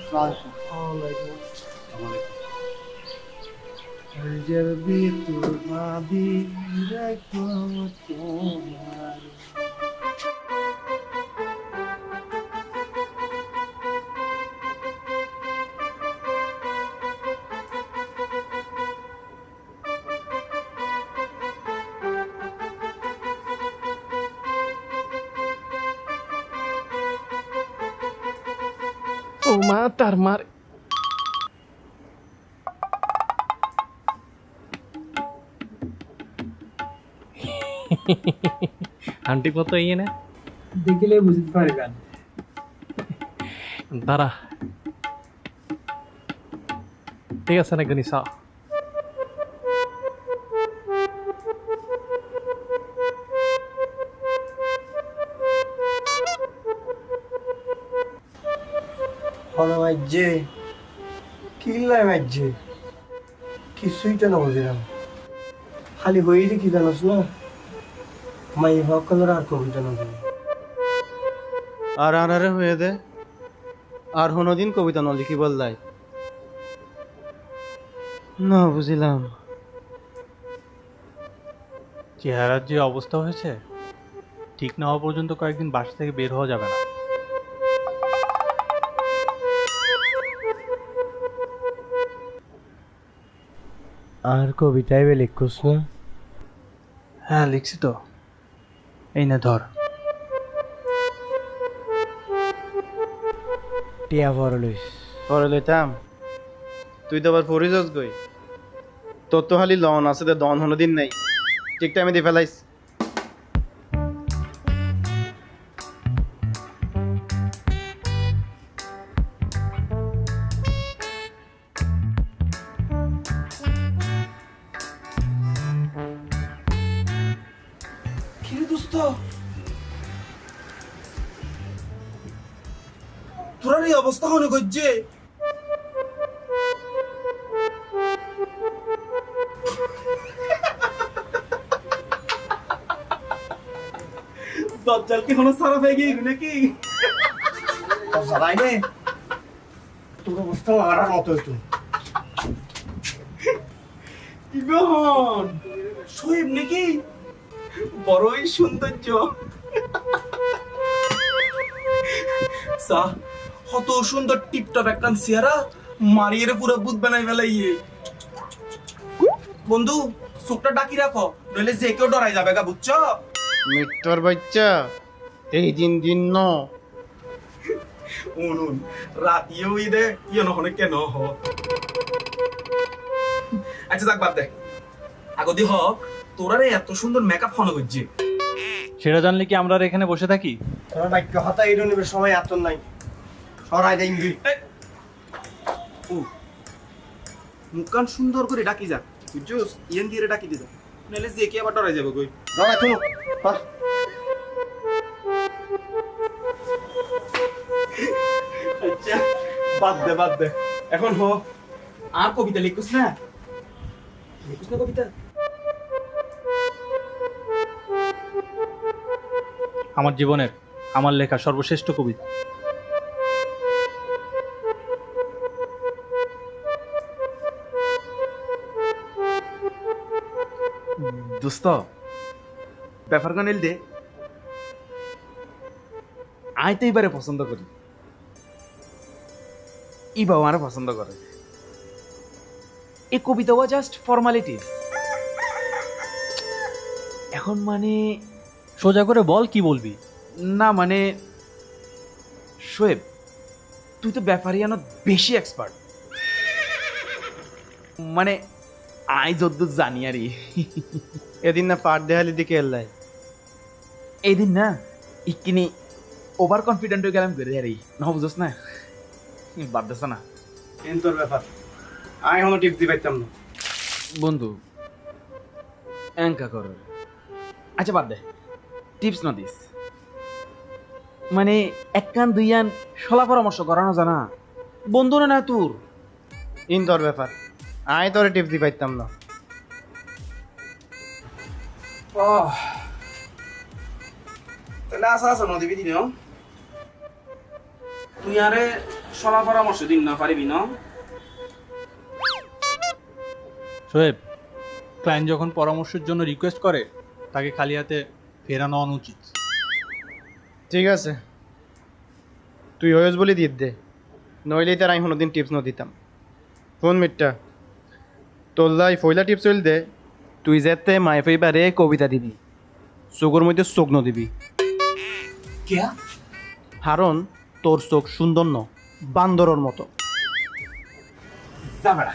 ও মা তার মার আন্টি কত ইয়ে না দেখিলে বুঝতে পারবেন। দাঁড়া ঠিক আছে না গনিসা হলো মাইজে কিল্লাই মাইজে কিছুই তো না বুঝলাম খালি হইলে কি জানোস না মাই ভক্কলের আর কবিতা না বলি আর আনারে হয়ে দে আর কোনোদিন কবিতা ন লিখি বললাই না বুঝিলাম। চেহারার যে অবস্থা হয়েছে ঠিক না হওয়া পর্যন্ত কয়েকদিন বাসা থেকে বের হওয়া যাবে না। আর কবিতাই বে লিখুস না? হ্যাঁ লিখছি তো, এই না ধর। টিয়া বড় লইস পরে লইতাম, তুই তো আবার ফরিজস গই, তোর তো খালি লন আছে দন হনো দিন নাই, ঠিক টাইমে দিয়ে ফেলাইস। কি দোস্ত তোর এই অবস্থা হনে গজ্জে দজ্জাল কি হনো সারা হয়ে গিয়ে নাকি সবাই নে তোর অবস্থা আর মতো হইতো ইবহন শোয়েব নাকি বড়ই সৌন্দর্য সা কত সুন্দর টিপটপ একটা চেহারা মারিয়ে পুরো ভূত বানাই ফেলাইয়ে বন্ধু চোখটা ডাকি রাখো নইলে যে কেউ ডরাই যাবে গা বুঝছো মিট্টর বাচ্চা এই দিন দিন ন উনুন রাতিও ইদে ইয়ে নহনে কেন হ আচ্ছা যাক বাদ দে আগদি হক তোরা রে এত সুন্দর মেকআপ হন গজ্জি সেটা জানলে কি আমরা আর এখানে বসে থাকি? তোর বাক্য হতা এই নিবে সময় এত নাই সরাই দেই ইঙ্গি মুখকান সুন্দর করে ডাকি যা বুঝছস ইয়েন দিয়ে ডাকি দিদা নাইলে যে কে আবার ডরাই যাবে কই দাঁড়া তুই আচ্ছা বাদ দে এখন হ আর কবিতা লিখুস না কবিতা আমার জীবনের আমার লেখা সর্বশ্রেষ্ঠ কবিতা। দোস্ত ব্যাপার কানিল দে আয় তো এবারে পছন্দ করি, ইবাও আমার পছন্দ করে। এই কবিতাও জাস্ট ফর্মালিটিস। এখন মানে সোজা করে বল কি বলবি? না মানে শোয়েব তুই তো ব্যাপারিয়ানো বেশি এক্সপার্ট, মানে আই যদ্দূর জানি আরই। এদিন না পাট দেহালি দিকে এল্লাই, এইদিন না ইকিনি ওভার কনফিডেন্ট হয়ে গেলাম করে আরই না বুঝছ না, বাদ দেছ না। এন তোর ব্যাপার, আমি কোনো টিপস দি পাইতাম না। বন্ধু এঙ্কা কর, আচ্ছা বাদ দে, টিপস ন দিস, মানে এক কান দুই আন সলা পরামর্শ করানো জানা বন্ধু না তোর। ইন তোর ব্যাপার, আমি তোর টিপস দি পাইতাম না। তাহলে আসা নদী দিন তুই আরে সলা পরামর্শ দিন না পারিবি না শোয়েব, ক্লায়েন্ট যখন পরামর্শের জন্য রিকোয়েস্ট করে তাকে খালি হাতে ফেরানো অনুচিত। ঠিক আছে, তুই হয়েস বলি দিয়ে দে, নইলেই তার আমি কোনোদিন টিপস ন দিতাম। ফোন মিটটা তোর লাই ফইলা টিপস হইল দে, তুই যেতে মাই ফেইবারে কবিতা দিবি, চোখের মধ্যে চোখ ন দিবি। কেয়া কারণ তোর চোখ সুন্দর ন, বান্দরের মতো। যা বেড়া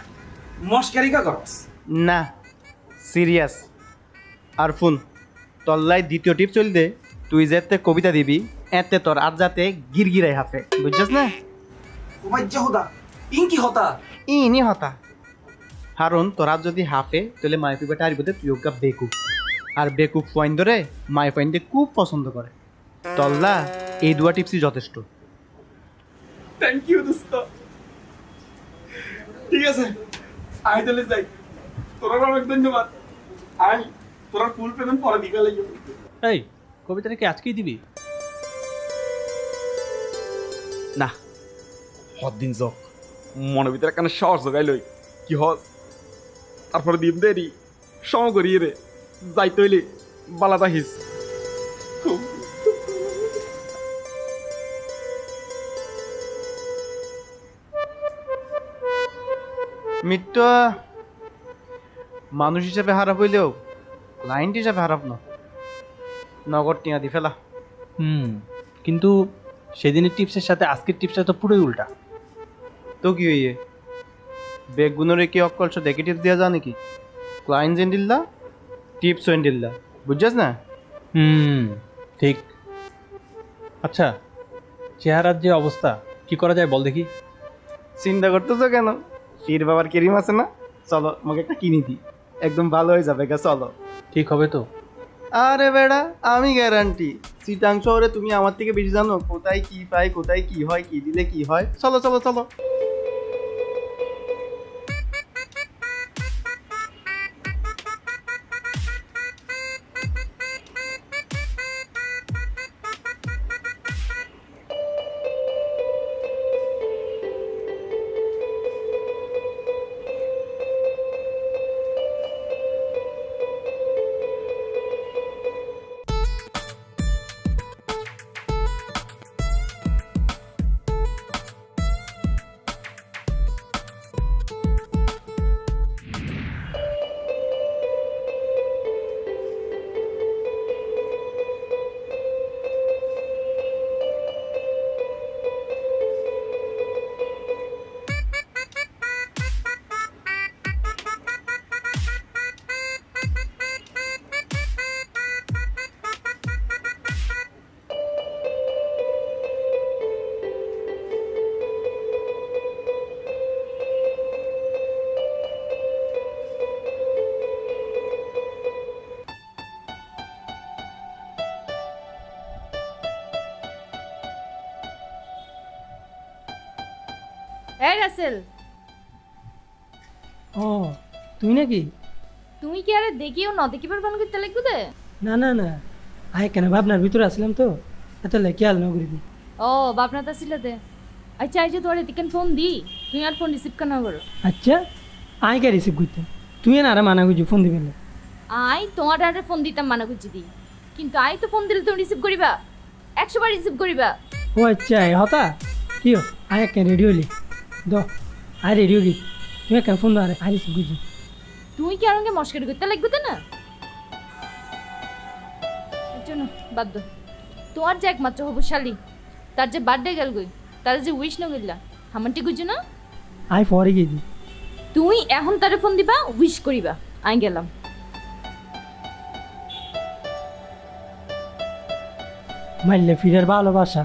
মস্কারি কা করস না সিরিয়াস। আর ফোন, তল্লাই দ্বিতীয় টিপ চল দে তুই যেতে কবিতা দিবি এতে তোর আর যাতে গিরগিরাই হাফে বুঝছিস না উমাজ্জা হতা ইনকি হতা ইনি হতা কারণ তোরা যদি হাফে তাহলে মাই পিবাটা আর বোধে তুই ওগা বেকুব আর বেকুব পয়েন্ট ধরে মাই পয়েন্টে খুব পছন্দ করে তল্লা এই দুয়া টিপসই যথেষ্ট থ্যাংক ইউ দোস্ত ঠিক আছে আই তাহলে যাই তোরা অনেক ধন্যবাদ আই তোরা ফুল পেমেন্ট পরে দিবে লাগবে এই কবিতাটা কি আজকেই দিবি? না হদ্দিন যোগ মনের ভিতরে কেন সাহস জোগাই লই কি হস তারপরে দিম দেরি সম করি রে যাইতে হইলে বালাদা হিস মৃত্যু মানুষ হিসাবে খারাপ হইলেও ক্লায়েন্ট হিসাবে খারাপ না নগদ টিয়া দি ফেলা কিন্তু সেদিনের টিপসের সাথে আজকের টিপসটা তো পুরোই উল্টা। তো কি হইয়ে বেগুনের কি অকলস দেখে টিপস দেওয়া যায় নাকি ক্লায়েন্ট যেন দিল্লা টিপস ওয়েন দিল্লা বুঝছিস না ঠিক। আচ্ছা চেহারার যে অবস্থা কি করা যায় বল দেখি। চিন্তা করতেছো কেন পীর বাবার ক্রিম আছে না চলো আমাকে একটা কিনে দিই একদম ভালো হয়ে যাবে চলো ঠিক হবে তো? আরে বেড়া আমি গ্যারান্টি চিটাং শহরে তুমি আমার থেকে বেশি জানো কোথায় কি পাই কোথায় কি হয় কি দিলে কি হয় চলো চলো চলো এই রাসেল, ও তুই নাকি? তুমি কি আরে দেখিও ন দেখিবার বান করতে লাগবে দে? না না না আয় কেন ভাবনার ভিতরে আসলাম তো এত খেয়াল না করিবি। ও বাপনা তা ছিল দে। আচ্ছা এই যে তোর এদিকে ফোন দি, তুই আর ফোন রিসিভ কেন করো? আচ্ছা আয় কে রিসিভ করতে তুই না আরে মানা করছি ফোন দিবি না। আই তোমার আরে ফোন দিতাম মানা করছি দি, কিন্তু আই তো ফোন দিলে তুমি রিসিভ করিবা, 100 বার রিসিভ করিবা। ও আচ্ছা হতা কি আয় কেন রেডি হলি দ আয় রেডি হবি তুই কেন ফোন দে আয় রিসিভ করছি। তুই কি আরঙ্গে মস্কারি করতে লাগবে না? চলো বাদ দাও, তোমার যে একমাত্র হবশালী তার যে বার্থডে গেল গই, তার যে উইশ ন গেলা হামানটি গুজু না? আয় পরে গেছি তুই এখন তারে ফোন দিবা, উইশ করিবা। আই গেলাম। মারলে ফিরের ভালোবাসা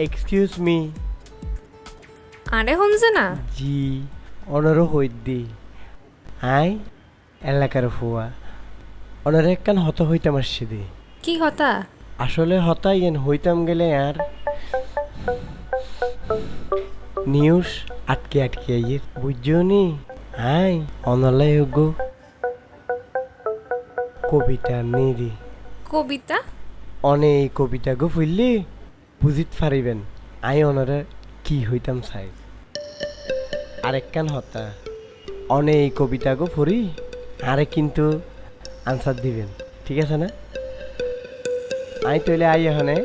এক্সকিউজ মি। আরে হনছে না জি অনারও হইদি আই এলাকার ফুয়া অনারে একখান হত হইতাম আসছি দি। কি কথা? আসলে হতাই এন হইতাম গেলে আর নিউজ আটকে আটকে আইয়ের বুঝছো নি। আই অনলাই গো কবিতা নিরি কবিতা? অনেক কবিতা গো ফুললি বুঝিত পারিবেন আই অনারে কি হইতাম চাই। আরেকখান হতা অনেক কবিতা গো ফুরি আরে কিন্তু আনসার দিবেন ঠিক আছে না? আই তৈলে আই এখানে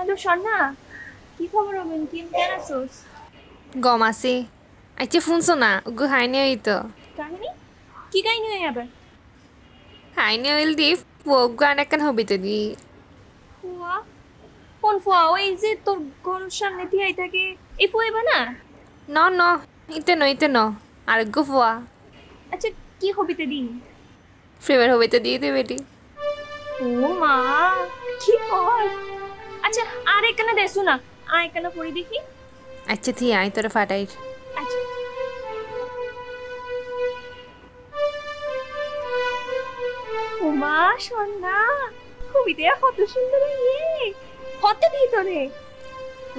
হ্যালো স্বর্ণা, কি খবর হবেন? কেমন আছোস? গম আছে আচ্ছা শুনছো না ওগো হাইনি হই তো কাহিনী কি কাহিনী হয় আবার? হাইনি হইল দি ওগো আনেকান হবিতে দি ফুয়া? কোন ফুয়া? ওই যে তোর ঘরের সামনে দিয়াই থাকে এই ফুয়াইবা না? ন ন ইতে ন আর গো ফুয়া আচ্ছা কি হবিতে দিন? প্রেমের হবিতে দিয়ে দে বেটি ও মা, কি কর! আচ্ছা আর এখানে দেছো না, আর এখানে পড়ি দেখি। আচ্ছা থি আই তোরা ফাটাই আচ্ছা ও মা স্বর্ণা, কবিতা কত সুন্দর! কত দিই তোরে?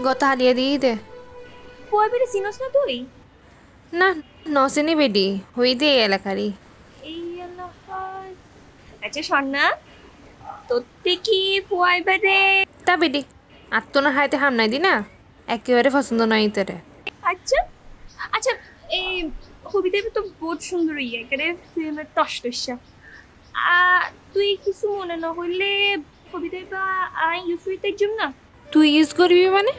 গত হারিয়ে দিয়ে দে ফুয়া বেড়ে চিনস না তুই? না নসেনি বেডি হই দে এলাকারি এই এলাকায়। আচ্ছা স্বর্ণা, তোর কি ফুয়াই বেড়ে? তা বেডি আত্মনার হাইতে হামনাই দি না একেবারে পছন্দ নয় ইতারে আচ্ছা আচ্ছা, এই কবিতা তো বহুত সুন্দর ইয়ে এখানে ফিল্মের টসটসা। তুই কিছু মনে না হইলে কবিতা বা আই ইউজ করিতে যাম না? তুই ইউজ করবি মানে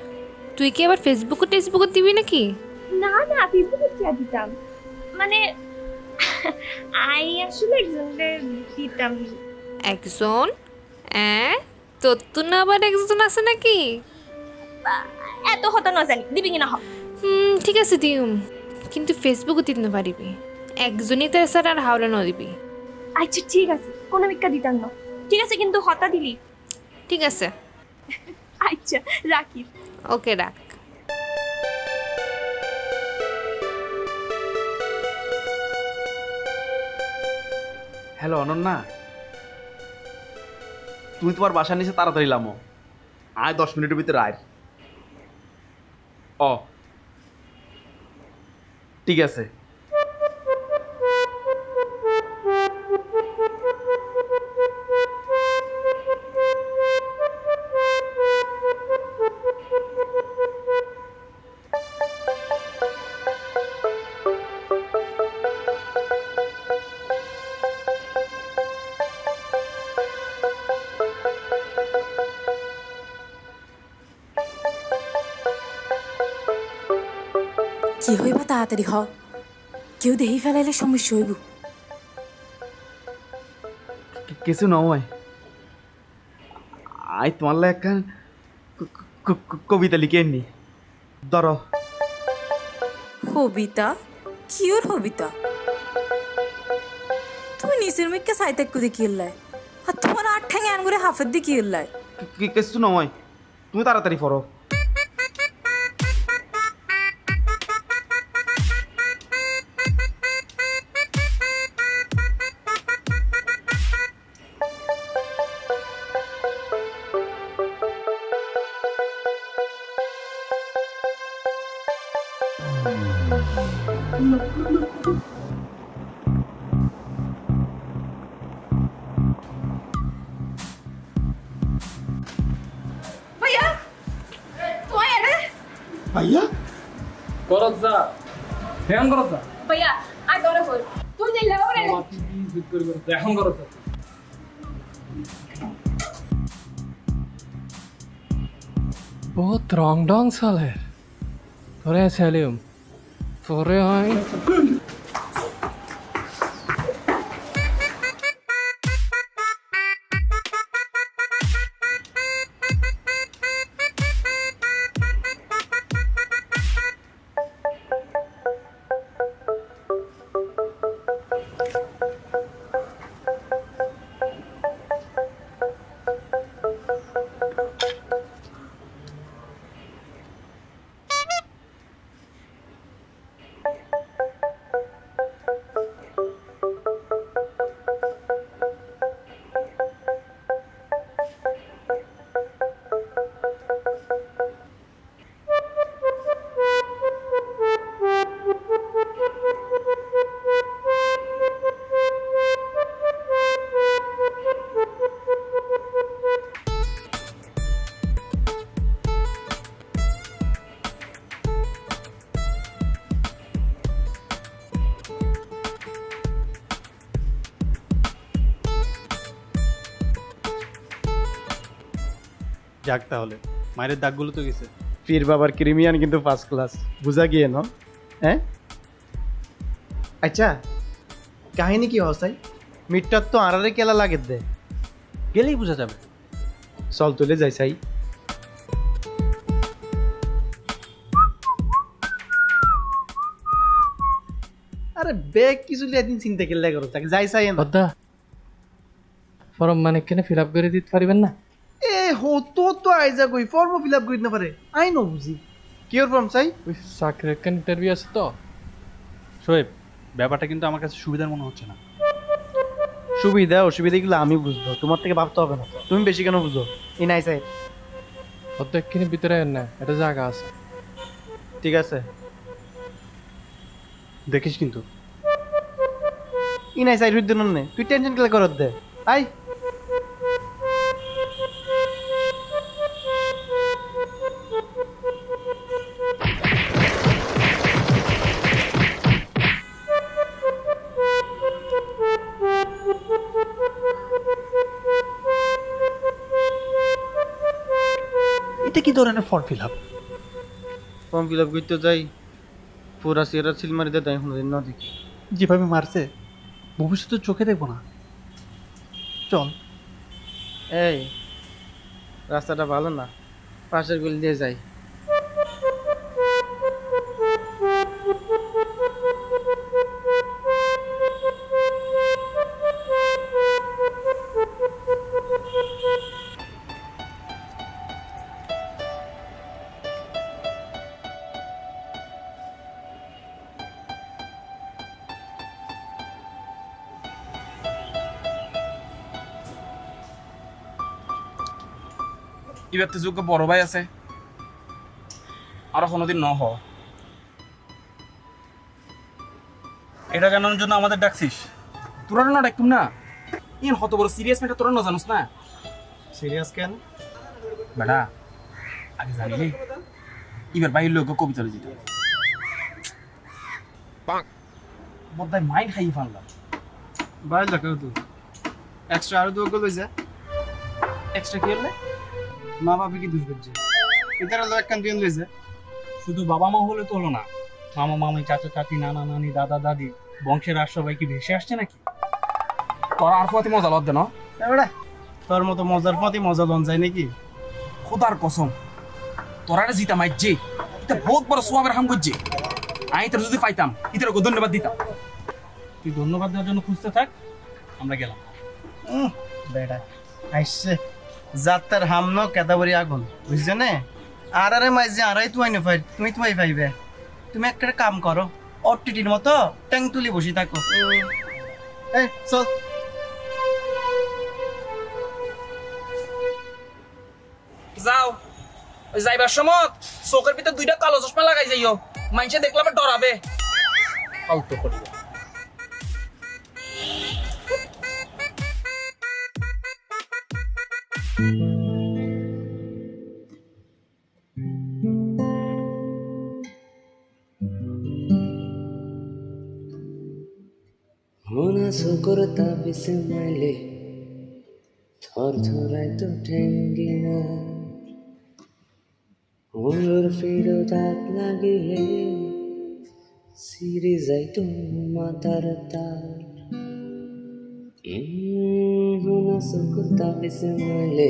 তুই কি আবার ফেসবুক টেসবুক দিবি নাকি না না, ফেসবুকে কি দিতাম, মানে আই আসলে একজনকে দিতাম। একজন তোর তো না আবার একজন আছে নাকি এত হতা না জানি, দিবি কিনা? হোক ঠিক আছে দিম কিন্তু ফেসবুকও দিতে পারিবি একজনই তার স্যার আর হাওড়া ন দিবি আচ্ছা ঠিক আছে, কোনো ভিক্ষা দিতাম না। ঠিক আছে কিন্তু হতা দিলি। ঠিক আছে আচ্ছা রাখি। ওকে রাখ হ্যালো অনন্যা, তুমি তোমার বাসার নিচে তাড়াতাড়ি লামো, আয় 10 মিনিটের ভিতরে আয়। ও ঠিক আছে। কি হইবা তাড়াতাড়ি হও, কেউ দেখি ফেলাইলে সমস্যা হইব। কিছু নয়, আই তোমার একটা কবিতা লিখে নি, ধরো। কবিতা? কিওর কবিতা? তুমি নিচের মেঘকে সাইতে কুদি কিল্লাই আর তোমার আট ঠ্যাঙে আন করে হাফের দিয়ে কিল্লাই। কিছু নয়, তুমি তাড়াতাড়ি পড়ো। ভাইয়া তুই আরে ভাইয়া করত যা ফ্যান করত যা ভাইয়া আই তোরে কই তুই যাইলা ওরে এখন করত যা বহুত রং ডং সালে তোরে সেলিম তোরে হয় যাক তাহলে মায়ের দাগগুলো তো গেছে। পীর বাবার ক্রিমিয়ান কিন্তু ফার্স্ট ক্লাস, বুঝা গিয়ে ন? হ্যাঁ আচ্ছা, কাহিনী কি হসাই? মিটটার তো আড়ারে কেলা লাগে দে, গেলেই বোঝা যাবে। চল তুলে যাই সাই। আরে বেগ কিছু একদিন চিন্তা করলে করো, তাকে যাই চাই না। বদ্দা ফর্ম মানে কেন ফিল আপ করে দিতে পারবেন না? এ হতো তো আইজা কই ফর্ম ফিল আপ করিতে পারে, আই নো বুঝি। কি ওর ফর্ম চাই? ওই চাকরির একটা ইন্টারভিউ আছে তো। শোয়েব, ব্যাপারটা কিন্তু আমার কাছে সুবিধার মনে হচ্ছে না। সুবিধা অসুবিধাগুলো আমি বুঝবো, তোমার থেকে ভাবতে হবে না। তুমি বেশি কেন বুঝো? এই নাই সাই। বদ্দা এক্ষুনি ভিতরে আয়েন না, এটা জায়গা আছে। ঠিক আছে, দেখিস কিন্তু। ই নাই সাই রুদ্র নে, তুই টেনশন কেলে করত দে। আই এটা কি ধরনের form fill up? Form fill up করতে যাই, পুরা সিরা সিল মারি দে, তাই শুনদিন না দেখি। যেভাবে মারছে ভবিষ্যতে চোখে দেখবো না। চল। এই রাস্তাটা ভালো না, পাশের গলি দিয়ে যাই। এবার তো যোগ্য বড় ভাই আছে, আরো কোনোদিন ন হ। এটা জানানোর জন্য আমাদের ডাকছিস? তোরা না ডাকুম না, ইন হত বড় সিরিয়াস ম্যাটার তোরা না জানোস না। সিরিয়াস কেন বেটা? আগে জানিনি এবার বাইরের লোক কবিতা লিখি বোধহয় মাইন্ড খাইয়ে ফানলাম। বাইরে লাগাও তো এক্সট্রা আরো দুটো লই যা। এক্সট্রা কি হলে? মা বাবা কি দুষ করছে? এটার লোক কান দিন লই যা। শুধু বাবা মা হলে তো হলো না, মামা মামি চাচা চাচি নানা নানি দাদা দাদি বংশের আর সবাই কি ভেসে আসছে নাকি? তোরা আর ফাতে মজা লদ দে না? এবারে তোর মতো মজার ফাতি মজা লন যায় নাকি? খোদার কসম তোরা জিতা মাইজে, এটা বহুত বড় সোয়াবের হাম করছে। আমি তোর যদি পাইতাম ইতার ধন্যবাদ দিতাম। তুই ধন্যবাদ দেওয়ার জন্য খুঁজতে থাক, আমরা গেলাম। বেটা আইসে যাত্রার হামন কেদাবরি আগুন, বুঝছো না? আর আরে মাইজে আরাই তুই না পাই, তুমি তুই পাইবে। তুমি একটা কাম করো, অটিটির মতো ট্যাং তুলি বসে থাকো। এই চল। যাও, ওই যাইবার সময় চোখের ভিতর দুইটা কালো চশমা লাগাই যাইও, মানুষে দেখলাম ডরাবে। ফালতু করবে। হোনা শুকর তাবিসে মাইলে থর থরাই তো ঠেঙ্গি না, ওর ফিরো দাঁত লাগিলে সিরি যাই তো মাতার তার। হোনা শুকর তাবিসে মাইলে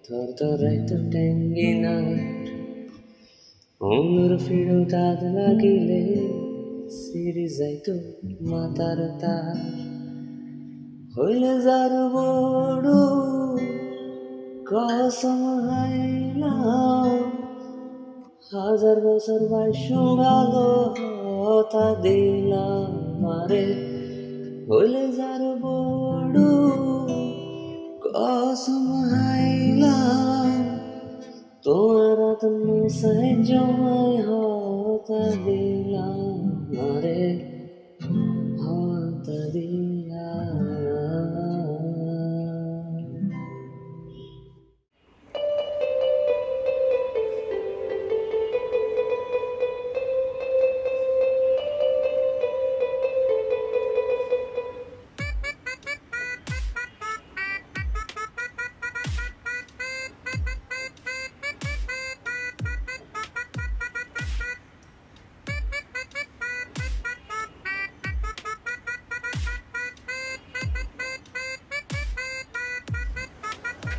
থর থরাই তো ঠেঙ্গি না, ওর ফিরো দাঁত লাগিলে সিরি যাই তো মাতার তার। হইলে যার বড় কসম হাইলাম, হাজার বছর বাইশ ভালো হতা দিলাম মারে। হইলে যার বড় কসম হাইলাম, তোমার আত্মসায় জমায় হতা দিলাম মারে, হতা দিলাম।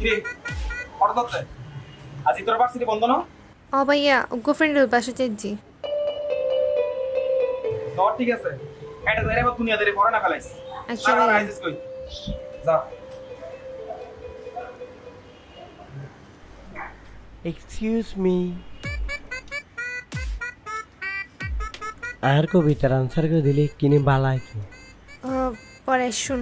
কিরে অটো ধরতে আজ তোর ভার্সিটি বন্ধ না? ও ভাইয়া গার্লফ্রেন্ডের বাসা যাচ্ছি। তো ঠিক আছে, এটা ধরে বা দুনিয়া ধরে পড়া না ফেলাইস। আচ্ছা আর ভাইয়া। আইছিস কই? যা। এক্সকিউজ মি, আর কবিতার আনসার করে দিলে কিনে বালাই কি? পরে শুন।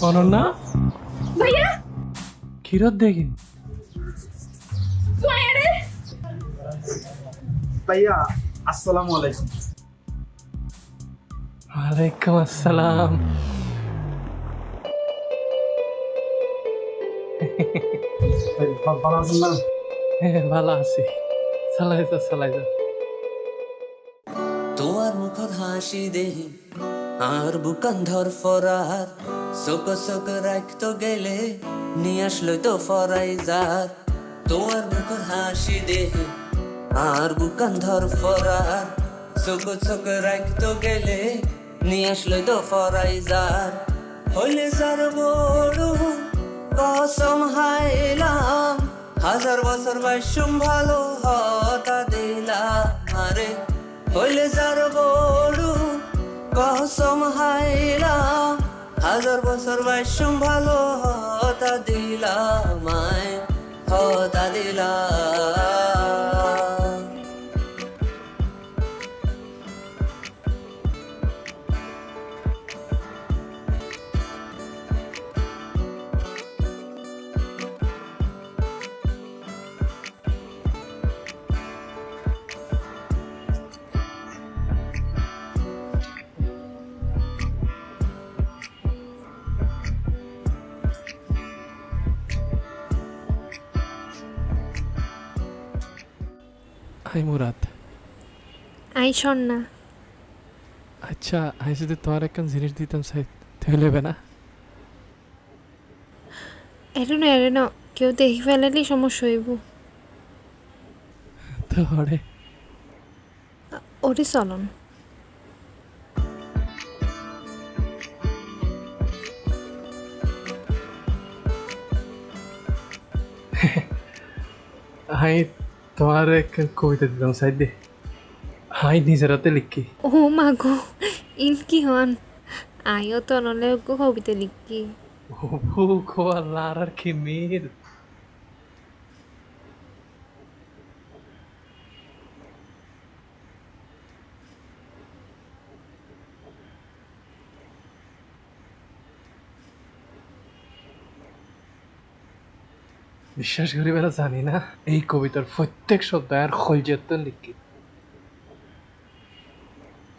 অনন্যা ভাইয়া ক্ষীরত দেখি ভাইয়া আসসালামু আলাইকুম। ওয়ালাইকুম আসসালাম। ভালো আছেন না? হ্যাঁ ভালো আছি। চালাই যা। তোমার মুখত হাসি দেহি আর বুকান ধর ফরার চোখ চোখ রাখতো গেলে নিয়ে আসলো তো ফরাইজার। তোমার মুখত হাসি দেহি আর বুকান ধর ফরার চোখ চোখ রাখতো গেলে নিয়ে আসলো তো ফরাইজার। হইলে যার বড় কসম হাইলাম, 1000 বছর বাইসুম ভালো হতা দিলাম। আরে হইলে যার বড় কসম হাইলাম, 1000 বছর বাইসুম ভালো হতা দিলাম, হতা দিলাম। আই মুরাদ। আই শোন না। আচ্ছা আই যদি তোমার একখান জিনিস দিতাম চাই তুই লেবে না? এর কেউ দেখি ফেলালি সমস্যা হইব। তো হরে ওরে চলন। আই তোমার একখান কবিতা দিতাম চাই দে। আই নিজের হাতে লিখি। ও মাগো ইন কি হন? আইও তো নলে কবিতা লিখি। ও খো আল্লাহ আর কি মিল। বিশ্বাস করিবে না জানি না, এই কবিতার প্রত্যেক শব্দ আর খলজেত লিখি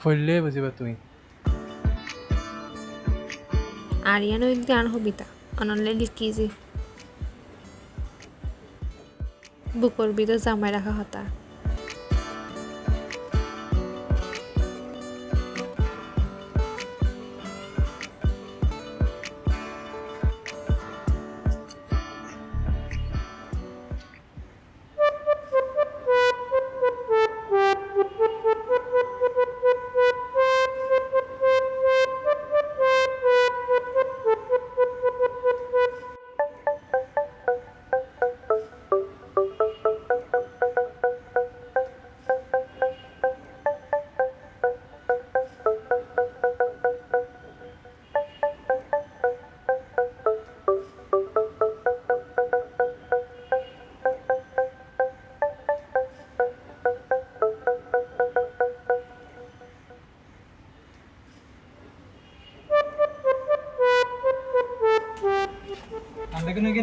পড়লে বুঝিবা তুমি। আরিয়ান ওই গান কবিতা অনলে লিখি যে বুকর বিদো জামাই রাখা হতা।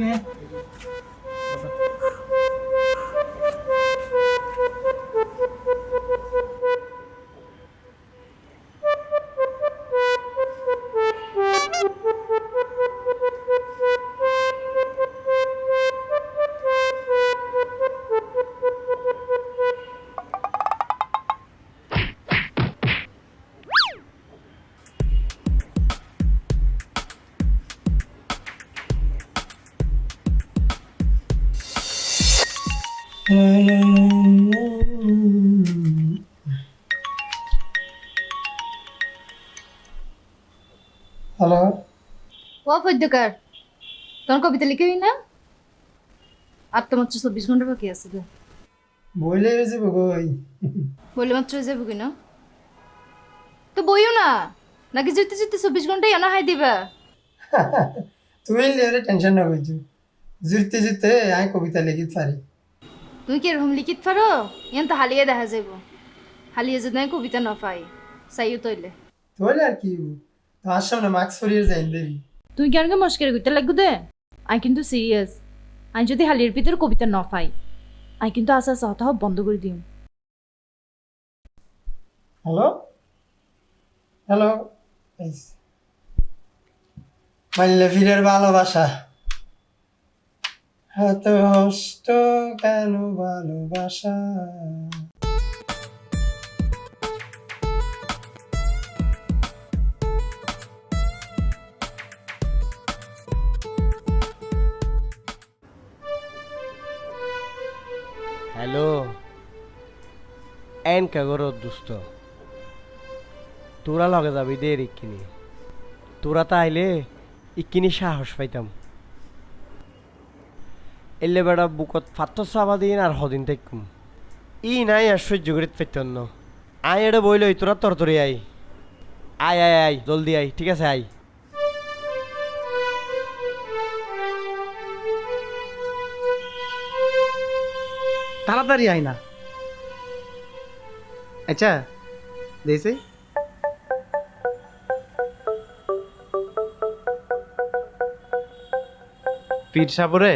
এখানে হ্যালো ও ফদ্যকার তোমার কবিতা লিখেই না আর তো মাত্র 24 ঘন্টা বাকি আছে তো বইলে হয়েছে বই বলে মাত্র যাবো কিনা তো বইও না নাকি যেতে যেতে 24 ঘন্টাই আনা হাই দিবা তুমি টেনশন না করছো জুড়তে জুড়তে আমি কবিতা লিখি পারি তুই কি এরকম লিখিত পারো ইয়ান তো হালিয়ে দেখা যাইব হালিয়ে যদি আমি কবিতা না পাই চাইও তৈলে তোলে আর কি তোমার সামনে মাস্ক পরিয়ে যাই দেবি তুই কি আনকে মস্কের কইতে লাগবো দে আই কিন্তু সিরিয়াস আই যদি হালির ভিতর কবিতা না পাই আই কিন্তু আশা চাহতা বন্ধ করে দিম হ্যালো হ্যালো মাল্লে ফিরের ভালোবাসা এত কষ্ট কেন ভালোবাসা হ্যালো এন কাগর দুষ্ট তোরা লগে যাবি দে ইকিনি তোরা তা আইলে ইকিনি সাহস পাইতাম এলে বেড়া বুকত ফাত্তর চাবা দিন আর হদিন থাকুম ই নাই আর সহ্য করিত পাইতাম না আই এটা বইল তোরা তরতরি আই আই আই আই জলদি আই ঠিক আছে আই তাড়াতাড়ি আয় না আচ্ছা দেখছি পীর সাপরে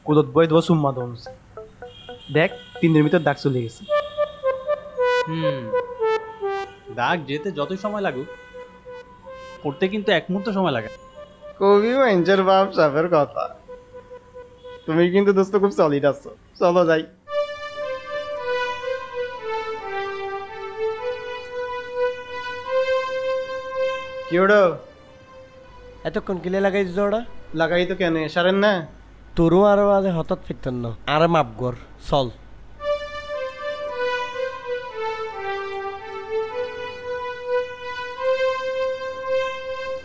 কুদত বই দেবো সুম্মা দোন দেখ 3 দিনের ভিতর দাগ চলে গেছে দাগ যেতে যতই সময় লাগুক পড়তে কিন্তু এক মুহূর্ত সময় লাগে কবি ওয়েঞ্জার বাপ সাপের কথা তুমি কিন্তু দোস্ত খুব সলিড আছো চলো যাই কি ওড়ো এতক্ষণ কিলে লাগাই ওটা লাগাই তো কেন সারেন না তোরও আরো আজ হঠাৎ ফিরতেন না আরে মাপ গর চল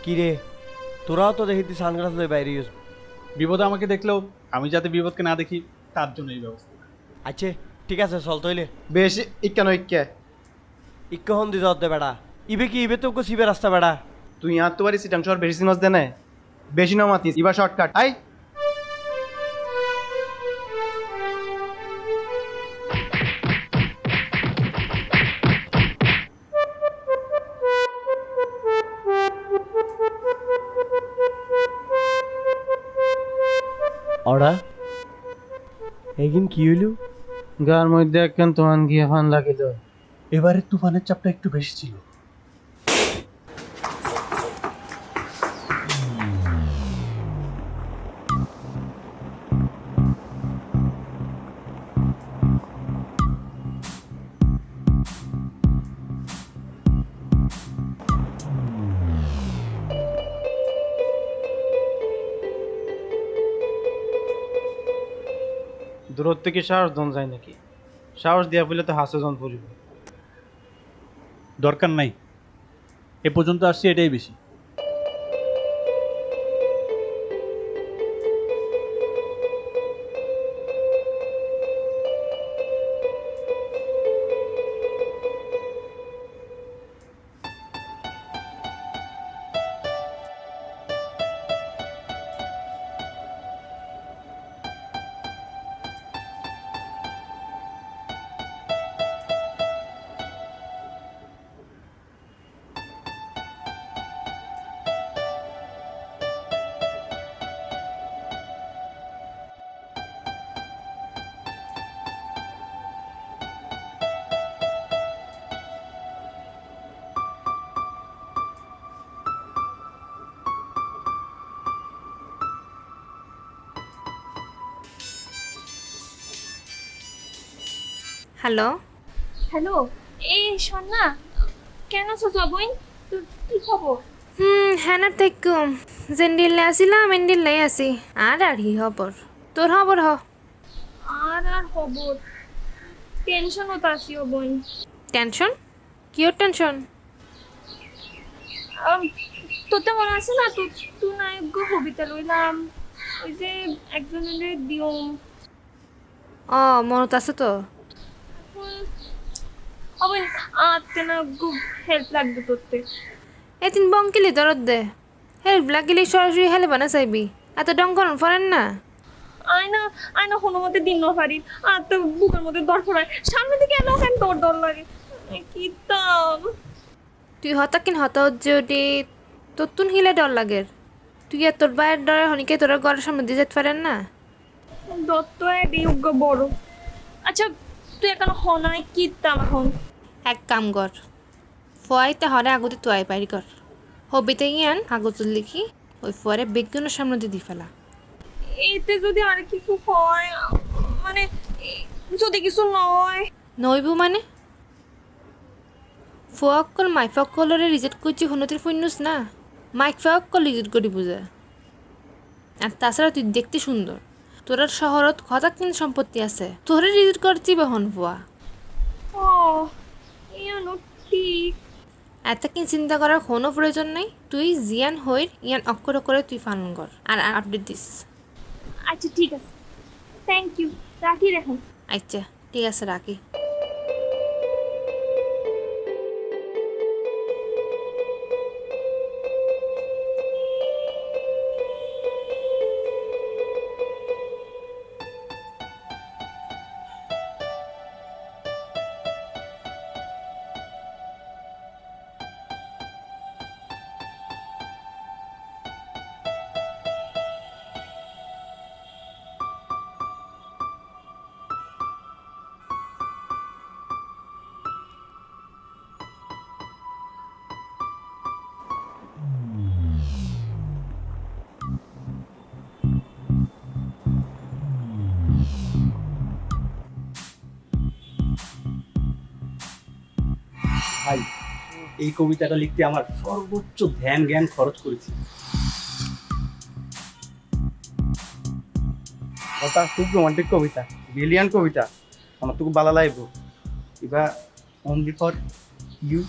কিরে তোরাও তো দেখি তুই সানগ্লাস লই বাইরে ইউজ বিপদ আমাকে দেখলেও আমি যাতে বিপদকে না দেখি তার জন্য এই ব্যবস্থা আচ্ছা ঠিক আছে চল তইলে বেশি ইক্কা নয় ইক্কা ইক্কা হন দি যাওয়াতে বেড়া ইবে কি ইবে তো সিবে রাস্তা বেড়া তুই আর তো বাড়ি সিটাং শহর বেশি সিনস দেনে বেশি না মাতিস এবার শর্টকাট আই ওরা এগিন কি হইল গার মধ্যে একখান তুফান গিয়ে ফান লাগিল এবারে তুফানের চাপটা একটু বেশি ছিল দূরত্ব কি সাহস জন যায় নাকি সাহস দিয়া বলে তো হাসে জন পড়িব দরকার নাই এ পর্যন্ত আসছি এটাই বেশি হ্যালো হ্যালো, এই শোন না, কেন আছো জবইন? তোর কি খবর? হ্যানার থেকুম জেন্ডিল্লে আসিলাম এন্ডিল্লাই আসি আর হি খবর তোর খবর হ আর খবর, টেনশন হতো আসি ও বোন। টেনশন কিওর টেনশন তোর তো মনে আছে না, তুই না এক কবিতা লইলাম, ওই যে একজনের দিওম। ও মনত আছে তো অবন আতে না খুব হেল্প লাগবে তোরতে। এদিন বঙ্কিলি দরদ দে হেল্প লাগিলে সরাসরি হেলে বানা চাইবি এত ডং করন ফরেন না আয়না কোনো মতে দিন ন পারি, আর তো বুকের মধ্যে দর ফোড়ায়, সামনে দিকে এলো কেন দর লাগে কি তাম। তুই হতাকিন হতা যদি তোর তুন হিলে ডর লাগের তুই আর তোর বাইরের ডরে হনিকে তোর ঘরের সামনে দিয়ে যেতে পারেন না দত্ত এডি উগ্র বড়। আচ্ছা তুই এখন হনায় কি তাম এখন? এক কাম কর ফোয়াইতে হরে আগতে তোয়াই পারি কর হবিতে গিয়ান কাগজ লিখি ওই ফোয়ারে বিজ্ঞানের সামনে দিয়ে দি ফেলা এতে যদি আর কিছু হয়, মানে যদি কিছু নয় নইবু মানে ফোয়াক্কল মাইফাক্কলরে রিজেক্ট করছি হনতির ফুন্নুস না মাইক ফাক্কল রিজেক্ট করি বুঝা আর তাছাড়া তুই দেখতে সুন্দর তোর শহরত হঠাৎ সম্পত্তি আছে তোরে রিজেক্ট করছি বহন ফোয়া ও ইয়ানো ঠিক। এত কি চিন্তা করার কোনো প্রয়োজন নেই তুই জিয়ান হইর ইয়ান অক্ষর করে তুই পালন কর আর আপডেট দিস আচ্ছা ঠিক আছে, থ্যাংক ইউ, রাখি রাখুন। আচ্ছা ঠিক আছে রাখি ভাই এই কবিতাটা লিখতে আমার সর্বোচ্চ ধ্যান জ্ঞান খরচ করেছি। ওটা খুব রোমান্টিক কবিতা, ব্রিলিয়ান্ট কবিতা, আমার তো খুব ভালো লাগবে। এবার অনলি ফর ইউ।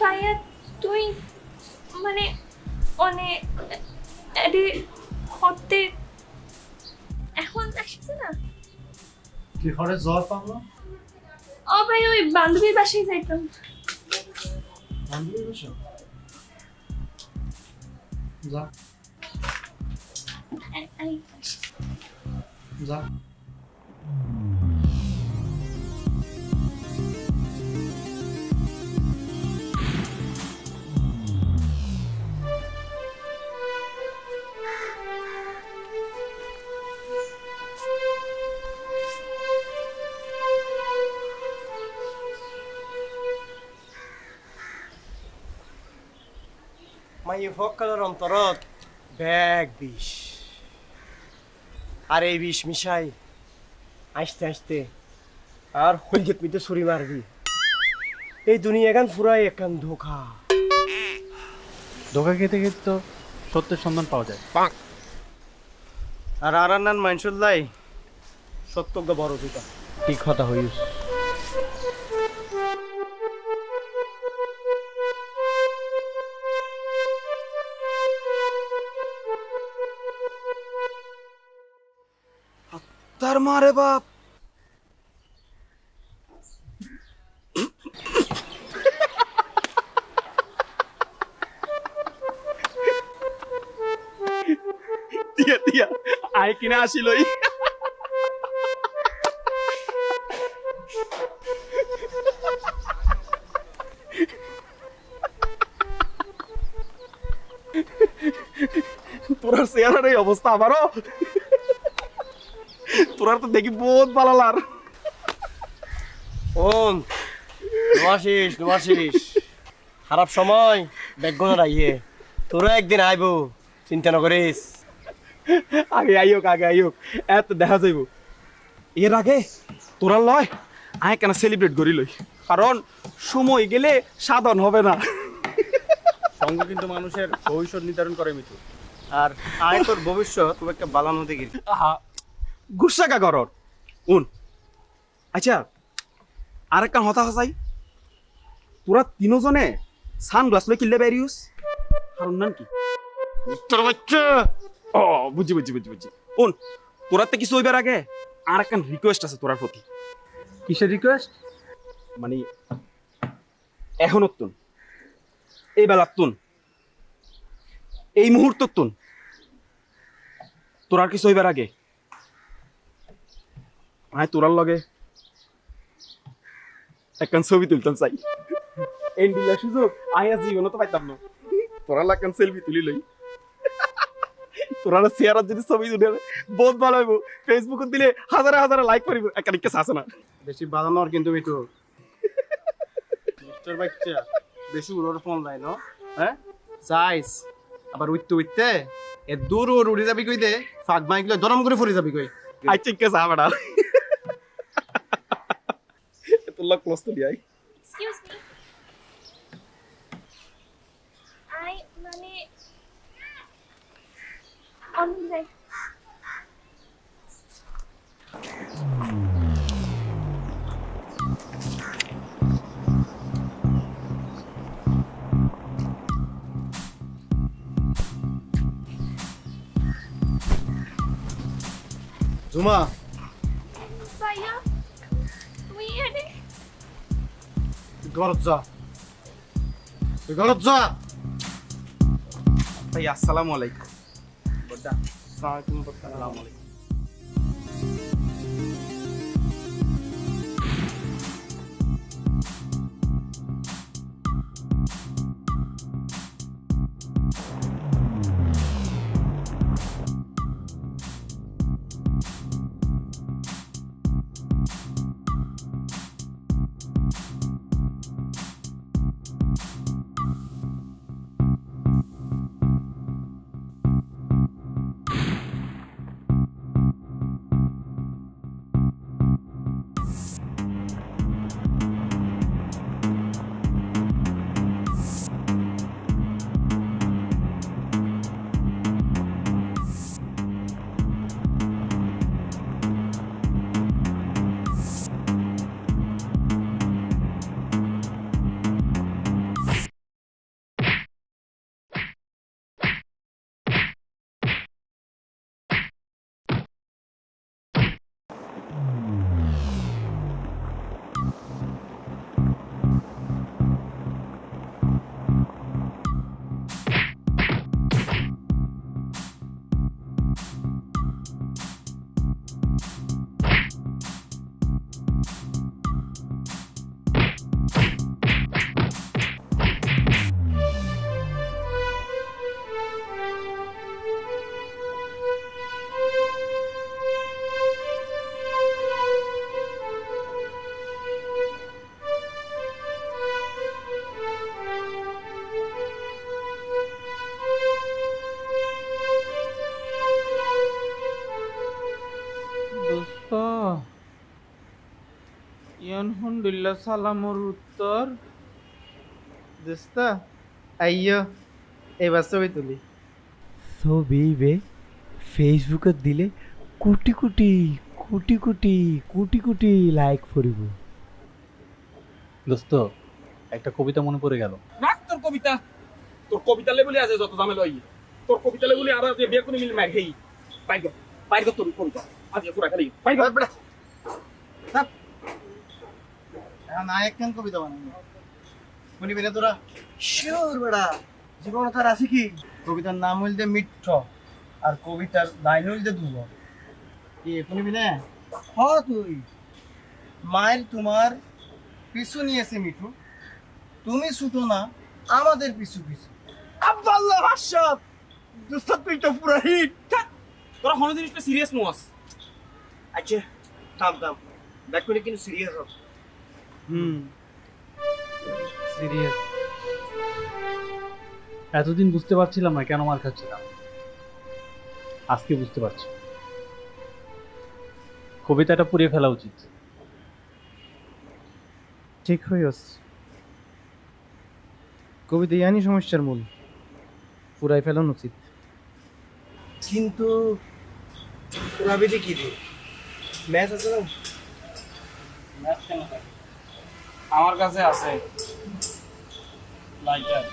তাইয়া তুই মানে অনেক এডি হতে এখন আসছে না? তুই ঘরে জ্বর পাবো? ও ভাই ওই বান্ধবীর বাসায় যাইতাম। বান্ধবীর বাসা? যা যা। মাই ফক্কালের অন্তরত ব্যাগ বিষ আর এই বিষ মিশাই আসতে আসতে আর হলজেত মিতে ছুরি মারবি। এই দুনিয়া গান ফুরাই একান ধোকা। ধোকা খেতে খেতে তো সত্যের সন্ধান পাওয়া যায়। আর আর নান মাইনসুল্লাই সত্য বড় ধোকা। ঠিক কথা হইস। তার মারে বাপ টিয়া টিয়া আয় কিনা আসিলই। তোর চেহারার এই অবস্থা আমারও, তোরা তো দেখি বহুত ভালো লার। ওম নোয়াশিস খারাপ সময় বেগগুণার আইয়ে তোরা একদিন আইব চিন্তা না করিস। আগে আইওক এত দেখা যাইব। এর আগে তোরা লয় আয় কেন সেলিব্রেট করি লই, কারণ সময় গেলে সাধন হবে না। সঙ্গ কিন্তু মানুষের ভবিষ্যৎ নির্ধারণ করে মিতু, আর আয় তোর ভবিষ্যৎ খুব একটা বালানো দেখি। আহা গুসা কা করর উন। আচ্ছা আর একটা হতা হসাই, তোরা তিনজনে সানগ্লাস লই কিনলে বেরিউস, কারণ নাম কি? তোর বাচ্চা ও বুঝি উন, তোরা তো কিছু হইবার আগে আর একটা রিকোয়েস্ট আছে তোরার প্রতি। কিসের রিকোয়েস্ট? মানে এখন তুন, এই বেলার তুন, এই মুহূর্ত তুন, তোরার কিছু হইবার আগে আয় তোরার লগে একখান ছবি তুলতাম চাই। এন্ডিলা সুযোগ আয়া জীবনও তো পাইতাম না, তোরা লাগান সেলফি তুলি লই। তোরা শেয়ার যদি ছবি তুলে বহুত ভালো হইব, ফেসবুকে দিলে হাজারে হাজারে লাইক করিব, একটা রিকোয়েস্ট আছে না? বেশি বাজানোর কিন্তু মিতু তোর বাচ্চা বেশি উড়োর ফোন লাই ন, হ্যাঁ যাইস আবার উঠতে এ দূর উড়ে যাবি কই দে, ফাঁক মাইকলে দরম করে ফুরে যাবি কই। আই চিকে যা বেড়া তোর লাগ ক্লোজ তুলি আই। এক্সকিউজ মি, আই মানে অন যাই। জুমা ভাইয়া তুমি এখানে? ঘরত যা, তুই ঘরত যা। ভাই আসসালামু আলাইকুম। বড়দা আসসালামু আলাইকুম। আলহামদুলিল্লাহ সালামর উত্তর দোস্তা আইয়ো এবার ছবি তুলি। ছবি বে ফেসবুকত দিলে কোটি কোটি কোটি কোটি কোটি কোটি লাইক পড়িব। দোস্ত একটা কবিতা মনে পড়ে গেল। রাখ তোর কবিতা, তোর কবিতা লেবুলি আছে যত ঝামেলা হই, তোর কবিতা লেবুলি আর যে বিয়ে করে মিল মার হেই পাই গো তোর কবিতা আজ পুরা খালি পাই গো। এখন একখান কবিতা বানাবো, শুনিবি না তোরা? শিওর বেড়া জীবন তার আছে কি? কবিতার নাম হইল মিঠ্য আর কবিতার লাইন হইল দুব। কি শুনিবি না? হ তুই মায়ের তোমার পিছু নিয়েছে মিঠু, তুমি ছুটো না আমাদের পিছু পিছু। আব্দুল্লাহ হাসাব দোস্ত তুই তো পুরা হিট। তোরা কোনো জিনিসটা সিরিয়াস নোয়াস। আচ্ছা থাম থাম দেখ করে কিন্তু সিরিয়াস হ। সিরিয়াস। এতদিন বুঝতে পারছিলাম না কেন মার খাচ্ছিলাম, আজকে বুঝতে পারছি। কবিতাটা পুড়িয়ে ফেলা উচিত। ঠিক হইস, কবিতা ইয়ানি সমস্যার মূল, পুরাই ফেলান উচিত। কিন্তু পুরাবিতে কি রে ম্যাচ আছে না? আমার কাছে আছে লাইটার।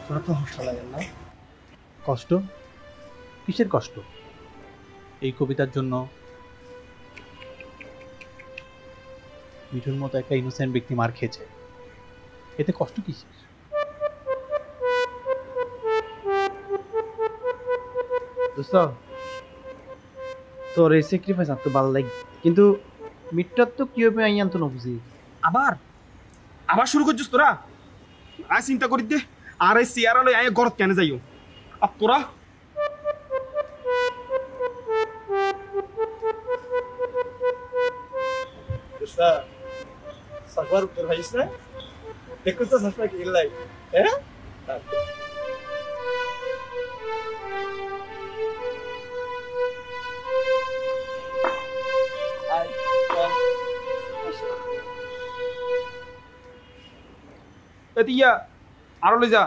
তোরা তো হর্ষা লাগে না? কষ্ট? কিসের কষ্ট? এই কবিতার জন্য মিঠুর মতো একটা ইনোসেন্ট ব্যক্তি মার খেয়েছে, এতে কষ্ট কিসের? দোস্ত, তোর এই স্যাক্রিফাইস আর তো ভালো লাগে, কিন্তু মিটটার তো কি হবে আইয়ান তো না বুঝি। আবার আবার শুরু করছিস তোরা? আয় চিন্তা করি দে, আর এই চেয়ার লই আয় গরত কেন যাইও? আর তোরা সাফার উত্তর ভাইস না? দেখো তো সাফার কি লাই, হ্যাঁ? এতিয়া আরো লই যা।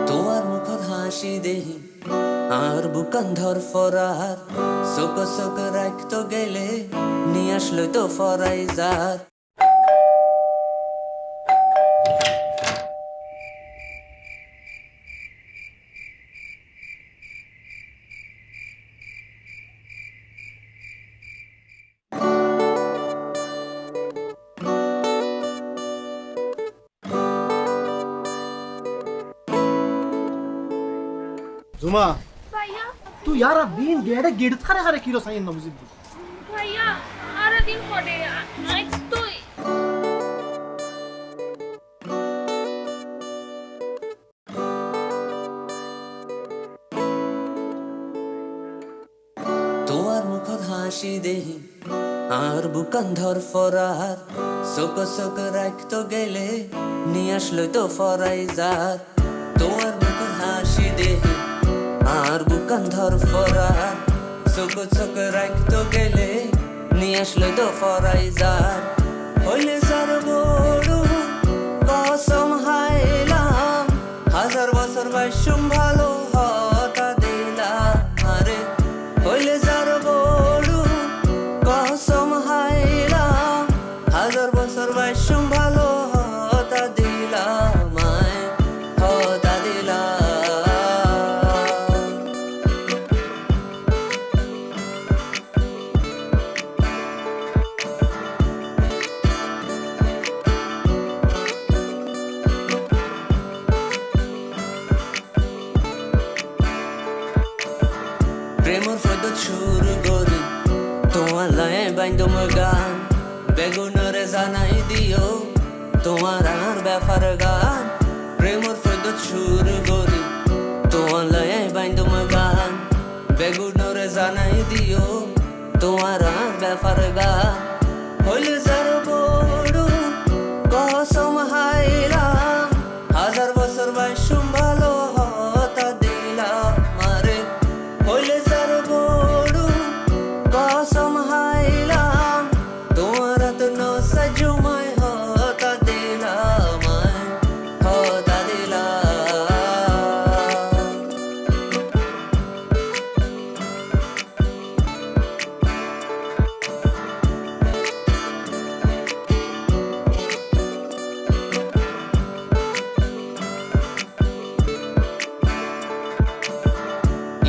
তোমার মুখর হাসি দেহি আর বুকান ধর ফরার, চোখ চোখ রাখতো গেলে নিয়ে আসলো তো ফরাইজার। জুমা ভাইয়া তুই यार दिन गेड़े गिड़ थारे हारे किरो साइन न बुझिद ভাইয়া আর দিন পরে আজ তুই তোমার মুখর হাসি দেহি আর বুকান ধর ফরার, চোখ চোখ রাখতো গেলে নিয়ে আসলো তো ফরাইজার। তোমার মুখর হাসি দেহি আর বুকান ধর ফরার, চোখ চোখ রাখতো গেলে নিয়ে আসলো তো ফরাইজার। হইলে যার বড় কসম হাইলাম, হাজার বছর বাইসুম ভালো হতা দিলাম। আরে হইলে যার বড় কসম হাইলাম, হাজার বছর বাইসুম ভালো হতা দিলাম, হতা দিলাম। সুর গরি তোমার লয়ে বাইন্দম গান বেগুনরে জানাই দিও তোমার আর ব্যাপার গান প্রেমর ফেদত সুর গরি তোমার লয়ে বাইন্দম গান বেগুনরে জানাই দিও তোমার আর ব্যাপার গান হইলে যার বড় কসম হাইলাম হাজার বছর বাইসুম ভালো হতা দিলাম মারে হইলে যার বড় কসম হাইলাম তোমার তো নসা জুমাই হতা দিলাম হতা দিলাম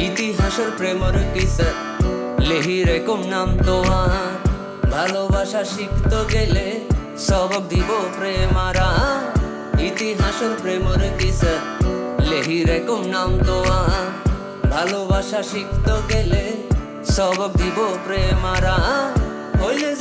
ইতিহাসের প্রেমর কিসা লেহি রেকম নাম তোমার ভালোবাসা শিখতে গেলে সবক দিব প্রেমারা ইতিহাসের প্রেমর কিসা লেহি রেকম নাম তোমার ভালোবাসা শিখতে গেলে সবক দিব প্রেমারা হইলে